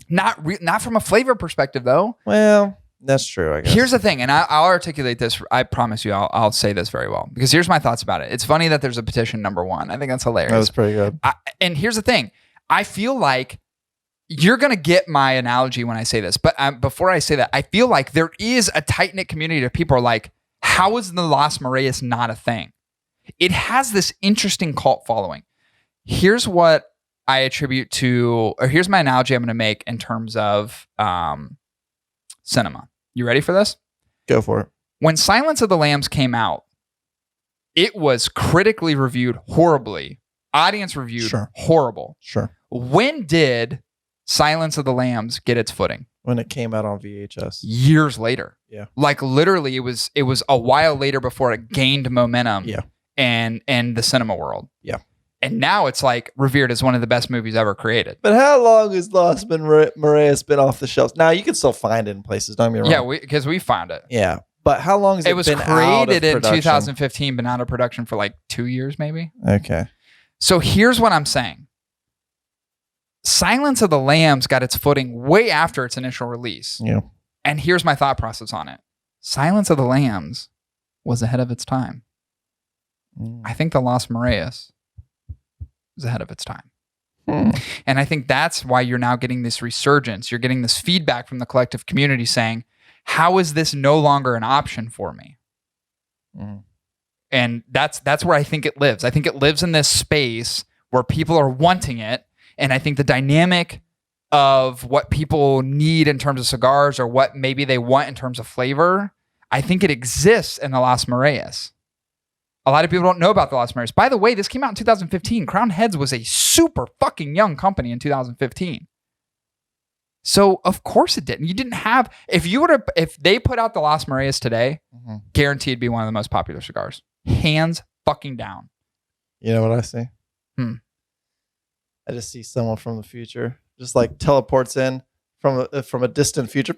Not from a flavor perspective, though. Well, that's true, I guess. Here's the thing, and I'll articulate this. I promise you, I'll say this very well. Because here's my thoughts about it. It's funny that there's a petition number one. I think that's hilarious. That was pretty good. And here's the thing. I feel like you're going to get my analogy when I say this. But before I say that, I feel like there is a tight-knit community of people who are like, how is the Las Mareas not a thing? It has this interesting cult following. Here's what I attribute to, or here's my analogy I'm going to make in terms of cinema. You ready for this? Go for it. When Silence of the Lambs came out, it was critically reviewed horribly. Audience reviewed horrible. Sure. When did Silence of the Lambs get its footing? When it came out on VHS. Years later. Yeah. Like literally it was a while later before it gained momentum. Yeah. And the cinema world. Yeah. And now it's like revered as one of the best movies ever created. But how long has Las Mareas been off the shelves? Now you can still find it in places. Don't get me wrong. Yeah, because we found it. Yeah, but how long has it been out of production? It was created in 2015, been out of production for like 2 years, maybe. Okay. So here's what I'm saying. Silence of the Lambs got its footing way after its initial release. Yeah. And here's my thought process on it. Silence of the Lambs was ahead of its time. I think the Las Mareas was ahead of its time. And I think that's why you're now getting this resurgence. You're getting this feedback from the collective community saying, how is this no longer an option for me? And that's where I think it lives. I think it lives in this space where people are wanting it. And I think the dynamic of what people need in terms of cigars or what maybe they want in terms of flavor, I think it exists in the Las Mareas. A lot of people don't know about the Las Mareas. By the way, this came out in 2015. Crown Heads was a super fucking young company in 2015. So of course it didn't. You didn't have, if they put out the Las Mareas today, guaranteed be one of the most popular cigars. Hands fucking down. You know what I see? I just see someone from the future, just like teleports in from a distant future.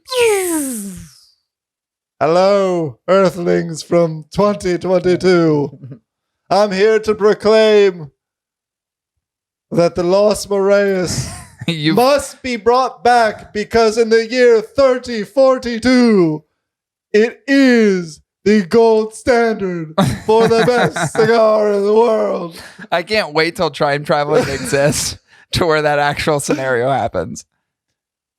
Hello, Earthlings from 2022. I'm here to proclaim that the Las Mareas must be brought back because in the year 3042, it is the gold standard for the best cigar in the world. I can't wait till time traveling exists to where that actual scenario happens.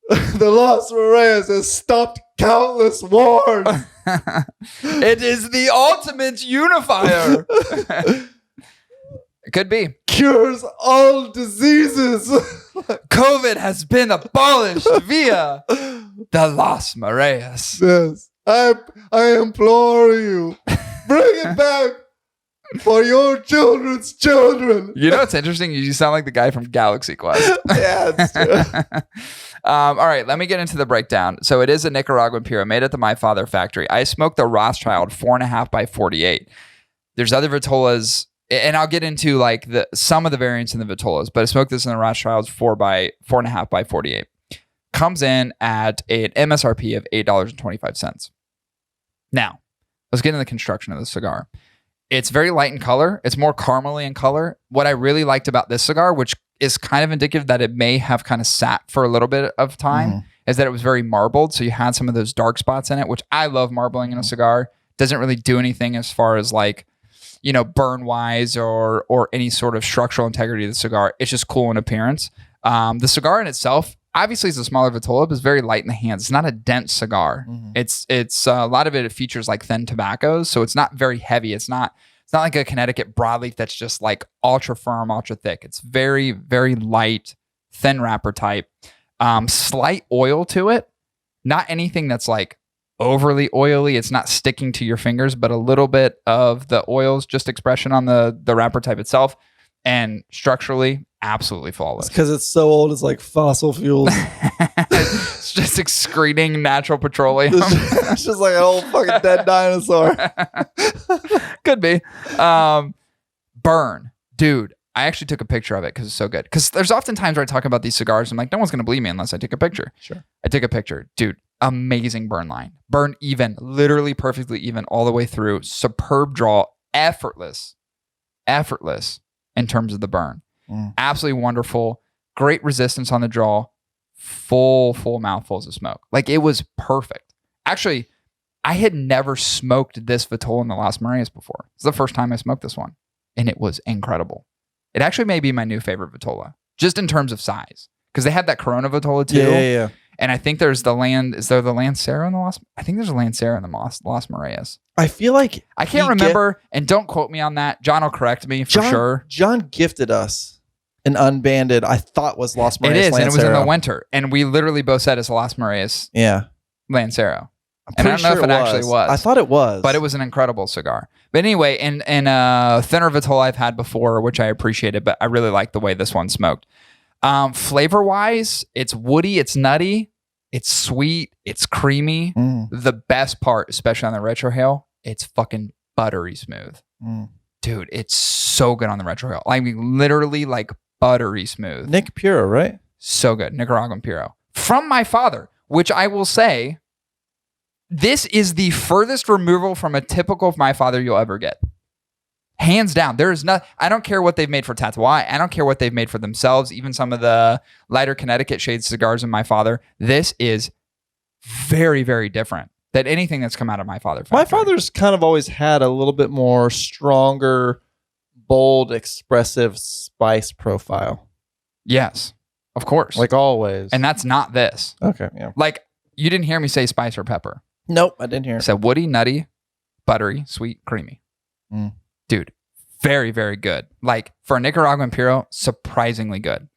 The Las Mareas has stopped countless wars. It is the ultimate unifier. It could be. Cures all diseases. COVID has been abolished via the Las Mareas. Yes. I implore you, bring it back for your children's children. You know what's interesting? You sound like the guy from Galaxy Quest. Yeah, it's true. All right, let me get into the breakdown. So it is a Nicaraguan Puro made at the My Father factory. I smoked the Rothschild 4.5 by 48. There's other Vitolas, and I'll get into like some of the variants in the Vitolas, but I smoked this in the Rothschild's 4.5 by 48. Comes in at an MSRP of $8.25. Now, let's get into the construction of the cigar. It's very light in color. It's more caramely in color. What I really liked about this cigar, which is kind of indicative that it may have kind of sat for a little bit of time, is that it was very marbled. So you had some of those dark spots in it, which I love marbling in a cigar. Doesn't really do anything as far as like, you know, burn wise or any sort of structural integrity of the cigar. It's just cool in appearance. The cigar in itself, obviously it's a smaller vitola, but it's very light in the hands. It's not a dense cigar. It's a lot of it features like thin tobaccos. So it's not very heavy. It's not like a Connecticut broadleaf that's just like ultra firm, ultra thick. It's very, very light, thin wrapper type. Slight oil to it. Not anything that's like overly oily. It's not sticking to your fingers, but a little bit of the oils, just expression on the wrapper type itself. And structurally, absolutely flawless. Because it's so old, it's like fossil fuels. It's just excreting natural petroleum. It's just like an old fucking dead dinosaur. Could be. Burn. Dude, I actually took a picture of it because it's so good. Because there's often times where I talk about these cigars, I'm like, no one's going to believe me unless I take a picture. Sure. I took a picture. Dude, amazing burn line. Burn even, literally perfectly even all the way through. Superb draw. Effortless in terms of the burn. Absolutely wonderful. Great resistance on the draw. Full mouthfuls of smoke. Like it was perfect. Actually, I had never smoked this vitola in the Las Mareas before. It's the first time I smoked this one. And it was incredible. It actually may be my new favorite vitola. Just in terms of size. Because they had that Corona vitola too. Yeah. And I think there's is there the Lancero in the Las? I think there's a Lancero in the Las Mareas. I feel like I can't remember, and don't quote me on that. John will correct me for sure. John gifted us an unbanded, I thought was Las Mareas. It is, Lancero. and it was in the winter. And we literally both said it's a Las Mareas Lancero. And I don't know if it actually was. I thought it was. But it was an incredible cigar. But anyway, in thinner vitola I've had before, which I appreciated, but I really like the way this one smoked. Flavor-wise, it's woody, it's nutty, it's sweet, it's creamy. The best part, especially on the retrohale, it's fucking buttery smooth. Dude, it's so good on the retrohale. I mean, literally like buttery smooth. Nick Puro, right? So good. Nicaraguan Puro. From my father, which I will say, this is the furthest removal from a typical of my father you'll ever get. Hands down. There is not. I don't care what they've made for Tatuai. I don't care what they've made for themselves. Even some of the lighter Connecticut shade cigars in my father. This is very, very different than anything that's come out of my father. Factory. My father's kind of always had a little bit more stronger, bold, expressive spice profile. Yes, of course. Like always. And that's not this. Okay, yeah. Like you didn't hear me say spice or pepper. Nope, I didn't hear. I said woody, nutty, buttery, sweet, creamy. Dude, very, very good. Like for a Nicaraguan Puro, surprisingly good.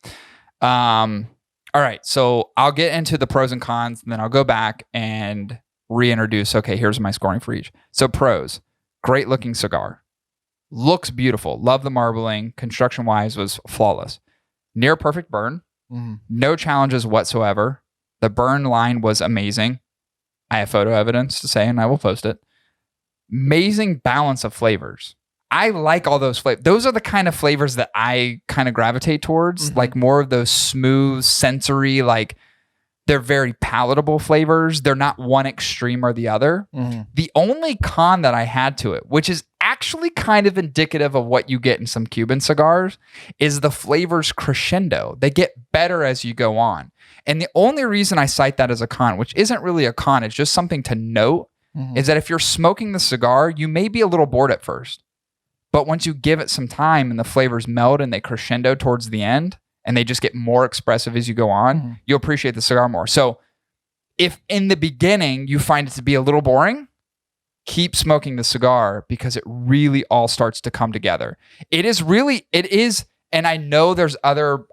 All right, so I'll get into the pros and cons, and then I'll go back and reintroduce. Okay, here's my scoring for each. So pros, great looking cigar. Looks beautiful. Love the marbling. Construction wise was flawless. Near perfect burn. No challenges whatsoever. The burn line was amazing. I have photo evidence to say, and I will post it. Amazing balance of flavors. I like all those flavors. Those are the kind of flavors that I kind of gravitate towards, like more of those smooth, sensory, like they're very palatable flavors. They're not one extreme or the other. The only con that I had to it, which is actually kind of indicative of what you get in some Cuban cigars, is the flavors crescendo. They get better as you go on. And the only reason I cite that as a con, which isn't really a con, it's just something to note, is that if you're smoking the cigar, you may be a little bored at first. But once you give it some time and the flavors meld and they crescendo towards the end and they just get more expressive as you go on, you'll appreciate the cigar more. So if in the beginning you find it to be a little boring, keep smoking the cigar because it really all starts to come together. It is, and I know there's other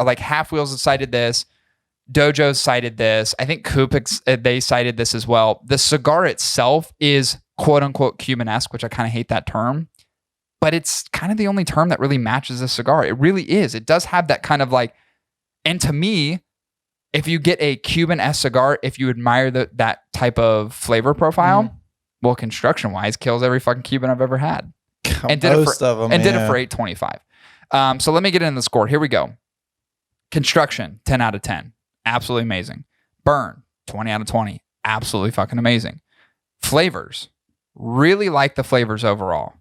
like Half Wheels have cited this. Dojo's cited this. I think Kupix, they cited this as well. The cigar itself is quote unquote Cuban-esque, which I kind of hate that term, but it's kind of the only term that really matches a cigar. It really is. It does have that kind of like, and to me, if you get a Cuban-esque cigar, if you admire that type of flavor profile, well, construction-wise, kills every fucking Cuban I've ever had. And did it for $8.25. So let me get into the score. Here we go. Construction, 10 out of 10. Absolutely amazing. Burn, 20 out of 20. Absolutely fucking amazing. Flavors, really like the flavors overall.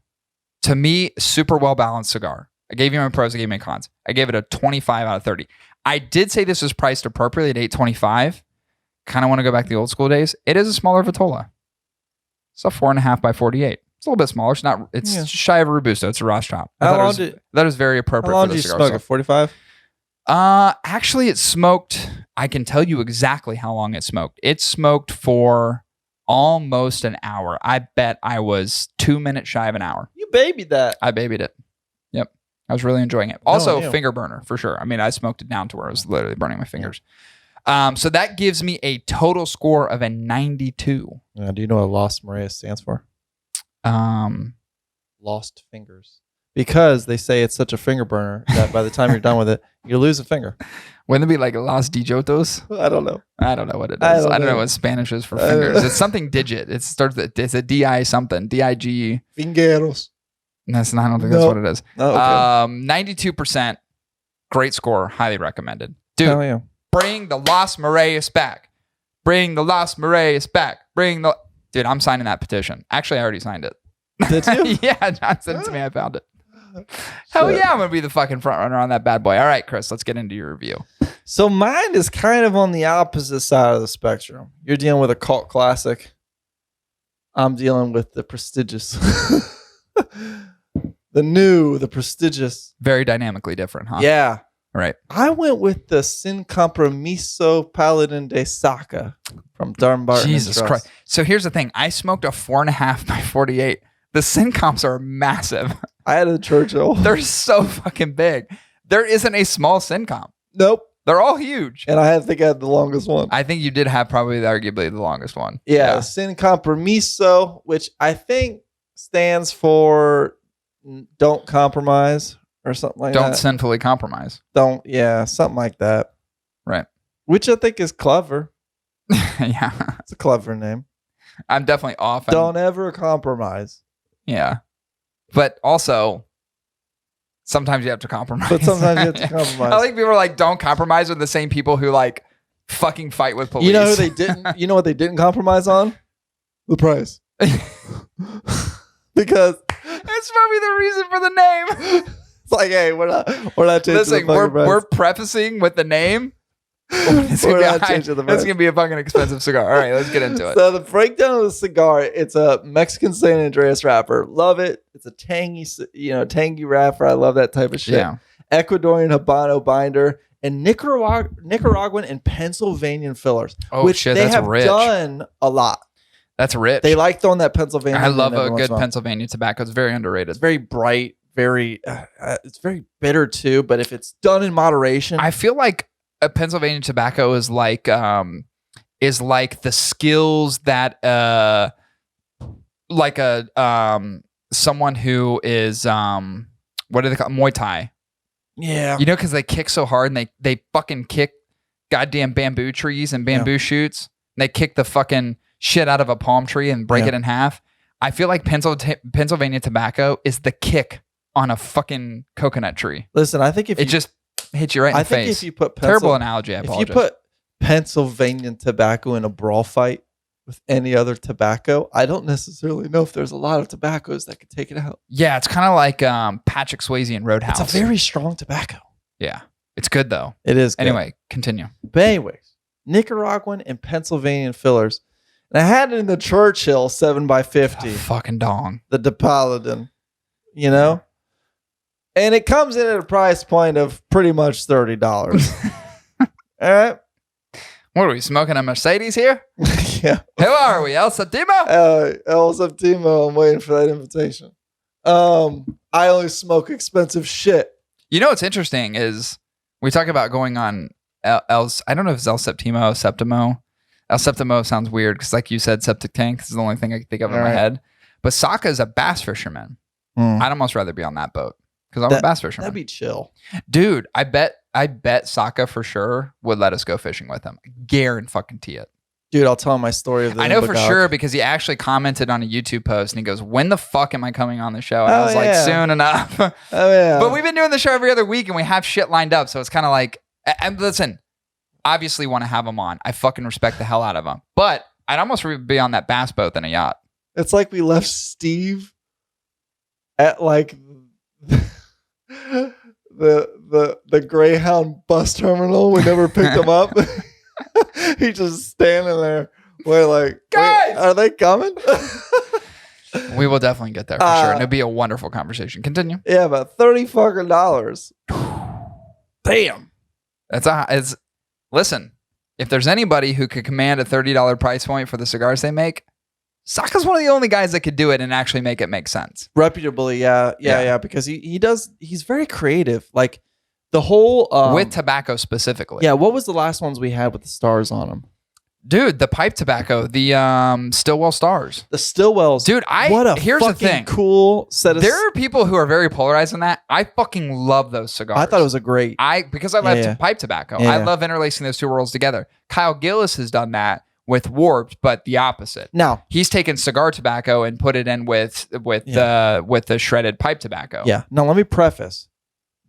To me, super well balanced cigar. I gave you my pros, I gave you my cons. I gave it a 25 out of 30. I did say this was priced appropriately at $8.25. Kind of want to go back to the old school days. It is a smaller Vitola. It's a 4.5 by 48. It's a little bit smaller. It's just shy of a Robusto. It's a Rothschild. That is very appropriate for the cigar. How long did you smoke it? 45? Actually, it smoked. I can tell you exactly how long it smoked. It smoked for almost an hour. I bet I was 2 minutes shy of an hour. You babied that. I babied it. Yep. I was really enjoying it. Also, finger burner for sure. I mean, I smoked it down to where I was literally burning my fingers. So that gives me a total score of a 92. Do you know what Lost Mareas stands for? Lost fingers. Because they say it's such a finger burner that by the time you're done with it, you lose a finger. Wouldn't it be like Los Dijotos? I don't know. I don't know what it is. I don't know what Spanish is for fingers. It's something digit. It starts with, it's a D-I something. D-I-G. Fingeros. I don't think that's what it is. Oh, okay. 92%. Great score. Highly recommended. Dude, Hell yeah. Bring the Los Mareas back. Bring the Los Mareas back. Dude, I'm signing that petition. Actually, I already signed it. Did you? Yeah, John sent it to me. I found it. Hell yeah, I'm going to be the fucking front runner on that bad boy. All right, Chris, let's get into your review. So mine is kind of on the opposite side of the spectrum. You're dealing with a cult classic. I'm dealing with the prestigious. the prestigious. Very dynamically different, huh? Yeah. Right. I went with the Sin Compromiso Paladin de Saca from Dunbarton Jesus Trust. Christ. So here's the thing. I smoked a 4.5 by 48. The Sin Comps are massive. I had a Churchill. They're so fucking big. There isn't a small Sin Comp. Nope. They're all huge. And I think I had the longest one. I think you did have probably arguably the longest one. Yeah. Sin Compromiso, which I think stands for don't compromise or something like that. Don't sinfully compromise. Something like that. Right. Which I think is clever. Yeah. It's a clever name. I'm definitely off. Don't ever compromise. Yeah. But also, sometimes you have to compromise. I think people are like, don't compromise with the same people who like fucking fight with police. You know who they didn't? You know what they didn't compromise on? The price. Because it's probably the reason for the name. It's like, hey, we're not changing Listen, the price. We're prefacing with the name. It's gonna be a fucking expensive cigar. All right, let's get into it. So the breakdown of the cigar, it's a Mexican San Andreas wrapper. Love it. It's a tangy wrapper. I love that type of shit. Yeah. Ecuadorian Habano binder and Nicaraguan and Pennsylvanian fillers, which they have done a lot. That's rich. They like throwing that Pennsylvania. I love a good Pennsylvania tobacco. It's very underrated. It's very bright, it's very bitter too. But if it's done in moderation, I feel like a Pennsylvania tobacco is like the skills that someone who is what do they call it? Muay Thai. Yeah. You know, because they kick so hard and they fucking kick goddamn bamboo trees and bamboo shoots. And they kick the fucking shit out of a palm tree and break it in half. I feel like Pennsylvania tobacco is the kick on a fucking coconut tree. Listen, I think if it just hits you right in the face. I think if you put terrible analogy, I apologize. If you put Pennsylvania tobacco in a brawl fight with any other tobacco, I don't necessarily know if there's a lot of tobaccos that could take it out. Yeah, it's kind of like Patrick Swayze in Roadhouse. It's a very strong tobacco. Yeah, it's good though. It is good. Anyway, continue. But anyways, Nicaraguan and Pennsylvanian fillers. And I had it in the Churchill 7x50. Fucking dong. The Paladin, you know? And it comes in at a price point of pretty much $30. All right. What are we smoking? A Mercedes here? Yeah. Who are we? El Septimo? El Septimo. I'm waiting for that invitation. I only smoke expensive shit. You know what's interesting is we talk about going on I don't know if it's El Septimo, Septimo. El Septimo sounds weird because, like you said, septic tank is the only thing I can think of in my head. But Saka is a bass fisherman. I'd almost rather be on that boat. Because I'm a bass fisherman. That'd be chill. Dude, I bet Saka for sure would let us go fishing with him. Guarantee it. Dude, I'll tell him my story of the I know for sure because he actually commented on a YouTube post and he goes, when the fuck am I coming on the show? And I was like, soon enough. Oh, yeah. But we've been doing the show every other week and we have shit lined up. So it's kind of like, and listen, obviously want to have him on. I fucking respect the hell out of him. But I'd almost be on that bass boat than a yacht. It's like we left Steve at like the Greyhound bus terminal. We never picked him up. He's just standing there. We're like, guys, are they coming? We will definitely get there for sure. And it'll be a wonderful conversation. Continue. Yeah, but $30 fucking dollars. Damn. Listen, if there's anybody who could command a $30 price point for the cigars they make, Saka's one of the only guys that could do it and actually make it make sense. Reputably, yeah. Because he's very creative. Like the whole with tobacco specifically. Yeah, what was the last ones we had with the stars on them? Dude, the pipe tobacco, the Stillwell stars. The Stillwells. Dude, here's the thing. Cool set of... There are people who are very polarized on that. I fucking love those cigars. I thought it was a great... Because I love pipe tobacco. I love interlacing those two worlds together. Kyle Gillis has done that with Warped, but the opposite. Now, he's taken cigar tobacco and put it in with the shredded pipe tobacco. Yeah. Now, let me preface.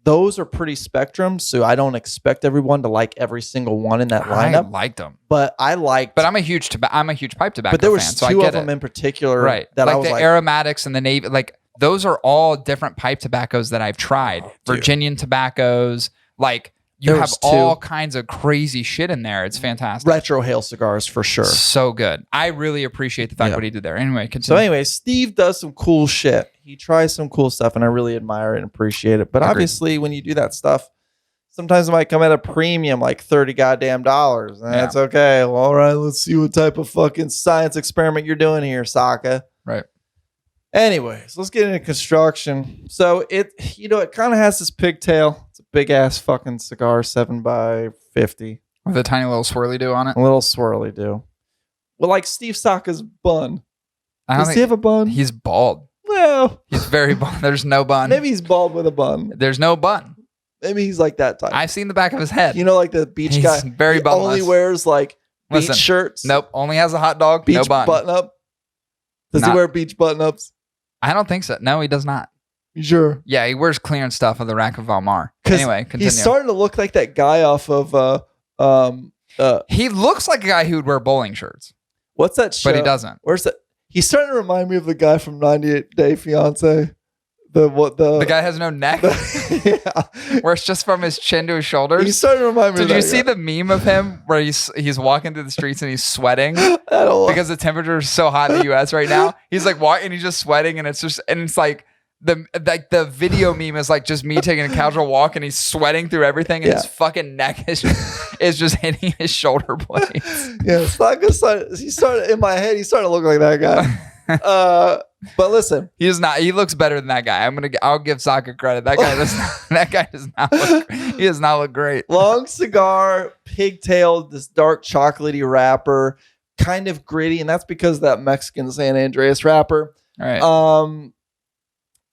Those are pretty spectrum, so I don't expect everyone to like every single one in that lineup. I liked them, but I'm a huge pipe tobacco. But there was fan, so two I of them in particular, right? That like I was the aromatics and the navy, like those are all different pipe tobaccos that I've tried. Virginian tobaccos, like you have all kinds of crazy shit in there. It's fantastic. Retro Hail cigars for sure. So good. I really appreciate the fact what he did there. Anyway, continue. So anyway, Steve does some cool shit. He tries some cool stuff, and I really admire it and appreciate it. But obviously, when you do that stuff, sometimes it might come at a premium, like $30 goddamn dollars. And that's okay. Well, all right, let's see what type of fucking science experiment you're doing here, Saka. Right. Anyways, let's get into construction. So it kind of has this pigtail. It's a big ass fucking cigar, 7x50, with a tiny little swirly do on it. A little swirly do. Well, like Steve Saka's bun. Does he have a bun? He's bald. Well, he's very bald. There's no bun. Maybe he's bald with a bun. There's no bun. Maybe he's like that type. I've seen the back of his head. You know, like the beach guy. Very bunless. Only wears like beach shirts. Nope. Only has a hot dog. Beach no bun. Button up. Does he wear beach button ups? I don't think so. No, he does not. You sure? Yeah, he wears clearance stuff on the rack of Valmar. Anyway, continue. He's starting to look like that guy off of he looks like a guy who would wear bowling shirts. What's that show? But he doesn't. Where's that? He's starting to remind me of the guy from 98 Day Fiance. The guy has no neck. Yeah. Where it's just from his chin to his shoulders. He's starting to remind me of that. Did you see the meme of him where he's walking through the streets and he's sweating because the temperature is so hot in the US right now? He's like walking and he's just sweating, and it's like the video meme is like just me taking a casual walk and he's sweating through everything, and his fucking neck is just hitting his shoulder blades. Yeah, it's not good. He started in my head. He's starting to look like that guy. But listen, he is not. He looks better than that guy. I'll give Saka credit. That guy does not. That guy does not look. He does not look great. Long cigar, pigtail, this dark chocolatey wrapper, kind of gritty, and that's because of that Mexican San Andreas wrapper. All right.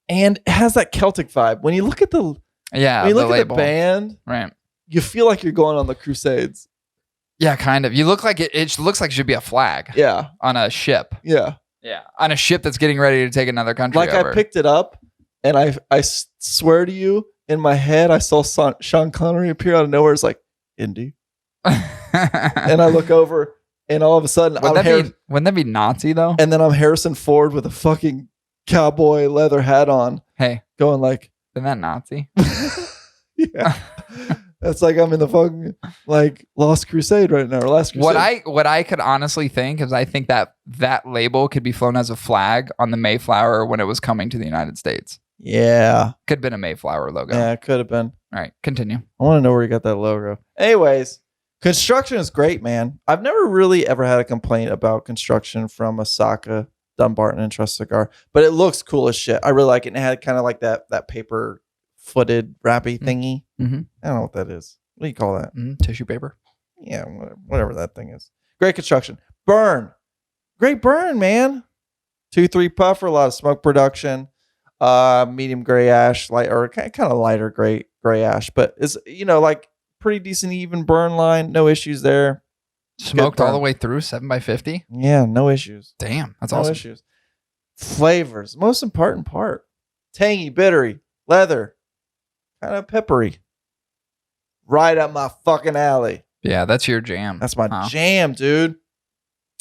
And it has that Celtic vibe. When you look at the the band, right, you feel like you're going on the Crusades. Yeah, kind of. You look like it looks like it should be a flag. Yeah, on a ship. Yeah. Yeah, on a ship that's getting ready to take another country like over. I picked it up, and I swear to you, in my head, I saw Sean Connery appear out of nowhere. It's like, Indy. And I look over, and all of a sudden, wouldn't that be Nazi, though? And then I'm Harrison Ford with a fucking cowboy leather hat on. Hey. Going like... Isn't that Nazi? Yeah. That's like I'm in the fucking like Lost Crusade right now, or Last Crusade. What I could honestly think is I think that label could be flown as a flag on the Mayflower when it was coming to the United States. Yeah. Could have been a Mayflower logo. Yeah, it could have been. All right, continue. I want to know where you got that logo. Anyways, construction is great, man. I've never really ever had a complaint about construction from a Saka Dunbarton Trust cigar, but it looks cool as shit. I really like it. And it had kind of like that paper footed wrappy thingy. Mm-hmm. I don't know what that is. What do you call that? Mm-hmm. Tissue paper. Yeah, whatever that thing is. Great construction. Burn. Great burn, man. 2-3 puffer, a lot of smoke production. Medium gray ash, light or kind of lighter gray ash, but it's like pretty decent even burn line. No issues there. Smoked all the way through 7x50. Yeah, no issues. Damn, that's awesome. No issues. Flavors, most important part: tangy, bittery, leather, kind of peppery. Right up my fucking alley. Yeah, that's your jam. That's my jam, dude.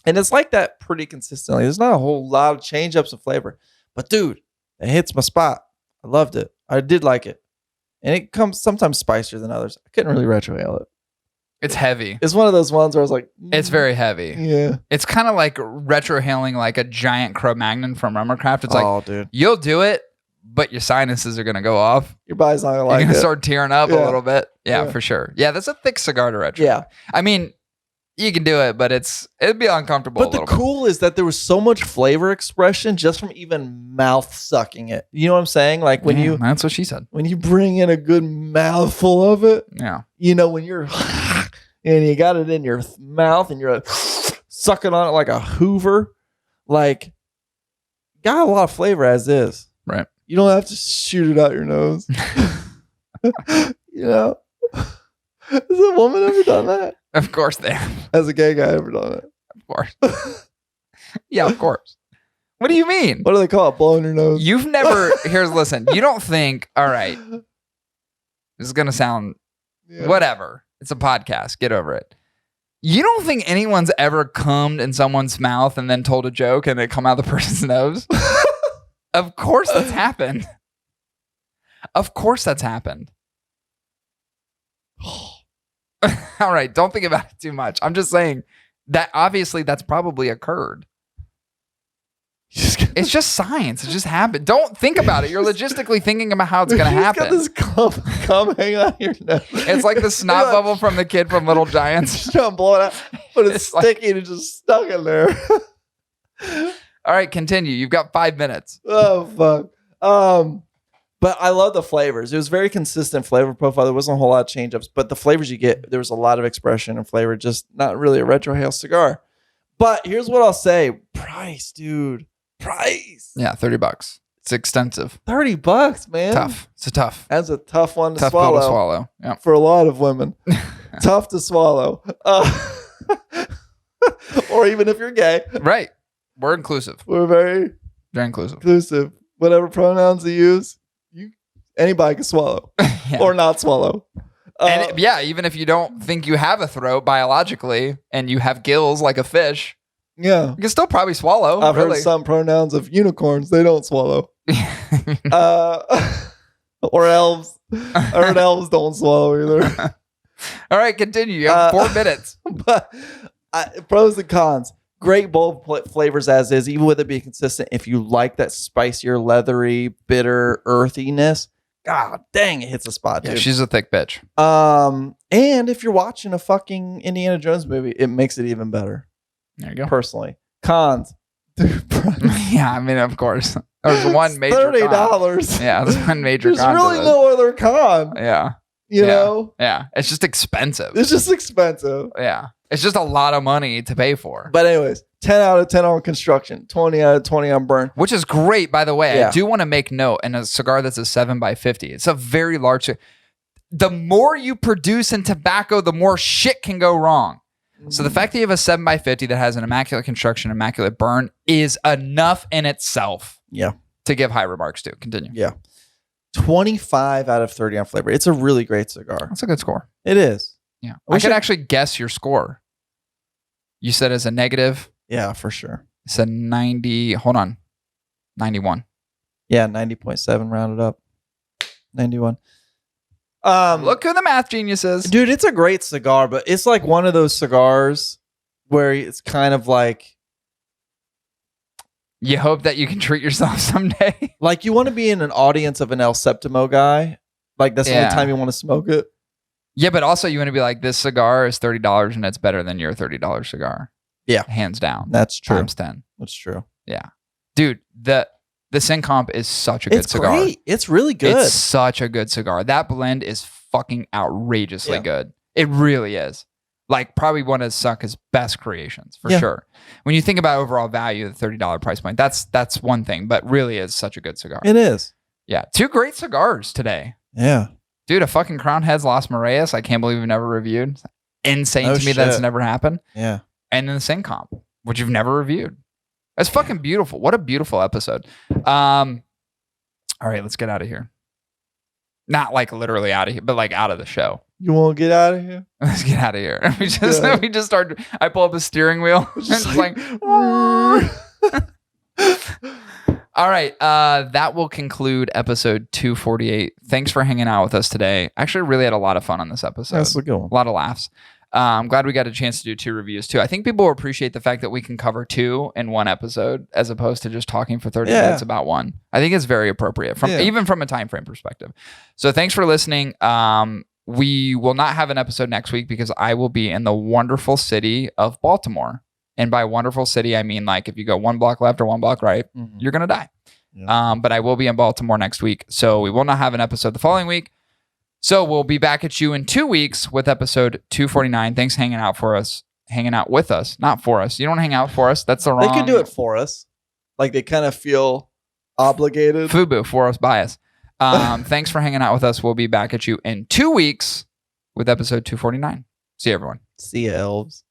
And it's like that pretty consistently. There's not a whole lot of change ups of flavor, but dude, It hits my spot. I loved it. I did like it. And it comes sometimes spicier than others. I couldn't really retrohale it. It's heavy. It's one of those ones where I was like, It's very heavy. Yeah. It's kind of like retrohaling like a giant Cro-Magnon from Rummercraft. It's like, dude, you'll do it, but your sinuses are going to go off. your body's not gonna You're like going to it. start tearing up a Yeah. little bit. Yeah, Yeah. for sure. Yeah, that's a thick cigar to retro. Yeah. I mean, you can do it, but it'd be uncomfortable. But the cool is that there was so much flavor expression just from even mouth sucking it. You know what I'm saying? Like when that's what she said. when you bring in a good mouthful of it, Yeah. you know, when you're and you got it in your mouth and you're sucking on it like a Hoover, like got a lot of flavor as is. Right. You don't have to shoot it out your nose. You know? Has a woman ever done that? Of course they have. Has a gay guy ever done it? Of course. Yeah, of course. What do you mean? What do they call it? Blowing your nose? You've never, listen, you don't think, all right, this is going to sound Yeah. whatever. It's a podcast. Get over it. You don't think anyone's ever cummed in someone's mouth and then told a joke and it come out the person's nose? Of course that's happened. Of course that's happened. All right, don't think about it too much. I'm just saying that obviously that's probably occurred. It's just science. It just happened. Don't think about it. You're logistically thinking about how it's going to happen. Got this cum hanging out your nose. It's like the snot bubble from the kid from Little Giants. Just trying to blow it out, but it's sticky and it's just stuck in there. All right, continue. You've got 5 minutes. Oh fuck. But I love the flavors. It was very consistent flavor profile. There wasn't a whole lot of change ups, but the flavors you get, there was a lot of expression and flavor. Just not really a retrohale cigar. But here's what I'll say: price, dude. Price. Yeah, $30. It's extensive. $30, man. Tough. It's a tough. That's a tough one to Tough swallow. pill to swallow. Yeah. For a lot of women. Tough to swallow. Or even if you're gay. Right. We're inclusive. We're very inclusive. inclusive. Whatever pronouns you use, anybody can swallow. Yeah. Or not swallow. And even if you don't think you have a throat biologically and you have gills like a fish, yeah. you can still probably swallow. I've heard some pronouns of unicorns. They don't swallow. Or elves. I heard elves don't swallow either. All right, continue. You have 4 minutes. But pros and cons. Great bold flavors as is, even with it being consistent. If you like that spicier, leathery, bitter earthiness, god dang, it hits a spot, dude. Yeah, she's a thick bitch. And if you're watching a fucking Indiana Jones movie, it makes it even better. There you go. Personally. Cons. Dude, Yeah, I mean, of course. There's one major $30. con. Yeah, there's one major There's con. really no other con. Yeah. You know? Yeah. It's just expensive. It's just expensive. Yeah. It's just a lot of money to pay for. But anyways, 10 out of 10 on construction, 20 out of 20 on burn. Which is great, by the way. Yeah. I do want to make note, and a cigar that's a 7x50. It's a very large. The more you produce in tobacco, the more shit can go wrong. So the fact that you have a 7x50 that has an immaculate construction, immaculate burn is enough in itself. Yeah. To give high remarks to. Continue. Yeah. 25 out of 30 on flavor. It's a really great cigar. That's a good score. It is. Yeah. I could actually guess your score. You said as a negative. Yeah, for sure. It's a 90. Hold on. 91. Yeah, 90.7 rounded up. 91. Look who the math genius is. Dude, it's a great cigar, but it's like one of those cigars where it's kind of like you hope that you can treat yourself someday. Like you want to be in an audience of an El Septimo guy. Like that's the only time you want to smoke it. Yeah, but also you want to be like, this cigar is $30 and it's better than your $30 cigar. Yeah. Hands down. That's true. Times 10. That's true. Yeah. Dude, the Syncomp is such a good cigar. It's great. It's really good. It's such a good cigar. That blend is fucking outrageously good. It really is. Like probably one of Sucka's best creations for sure. When you think about overall value, the $30 price point, that's one thing, but really is such a good cigar. It is. Yeah. 2 great cigars today. Yeah. Dude, a fucking Crown Heads Lost Mareas. I can't believe we've never reviewed. Insane to me that it's never happened. Yeah. And then the Syncomp, which you've never reviewed. That's fucking beautiful. What a beautiful episode. All right, let's get out of here. Not like literally out of here, but like out of the show. You want to get out of here? Let's get out of here. We just started. I pull up a steering wheel. It's like All right. That will conclude episode 248. Thanks for hanging out with us today. Actually, really had a lot of fun on this episode. That's a good one. A lot of laughs. I'm glad we got a chance to do 2 reviews too. I think people will appreciate the fact that we can cover 2 in one episode as opposed to just talking for 30 minutes about one. I think it's very appropriate even from a time frame perspective. So thanks for listening. We will not have an episode next week because I will be in the wonderful city of Baltimore. And by wonderful city, I mean like if you go 1 block left or 1 block right, you're going to die. Yeah. But I will be in Baltimore next week. So we will not have an episode the following week. So we'll be back at you in 2 weeks with episode 249. Thanks hanging out with us, not for us. You don't hang out for us. That's the wrong. They can do it for us. Like they kind of feel obligated. FUBU, for us, by us. Thanks for hanging out with us. We'll be back at you in 2 weeks with episode 249. See you, everyone. See you, elves.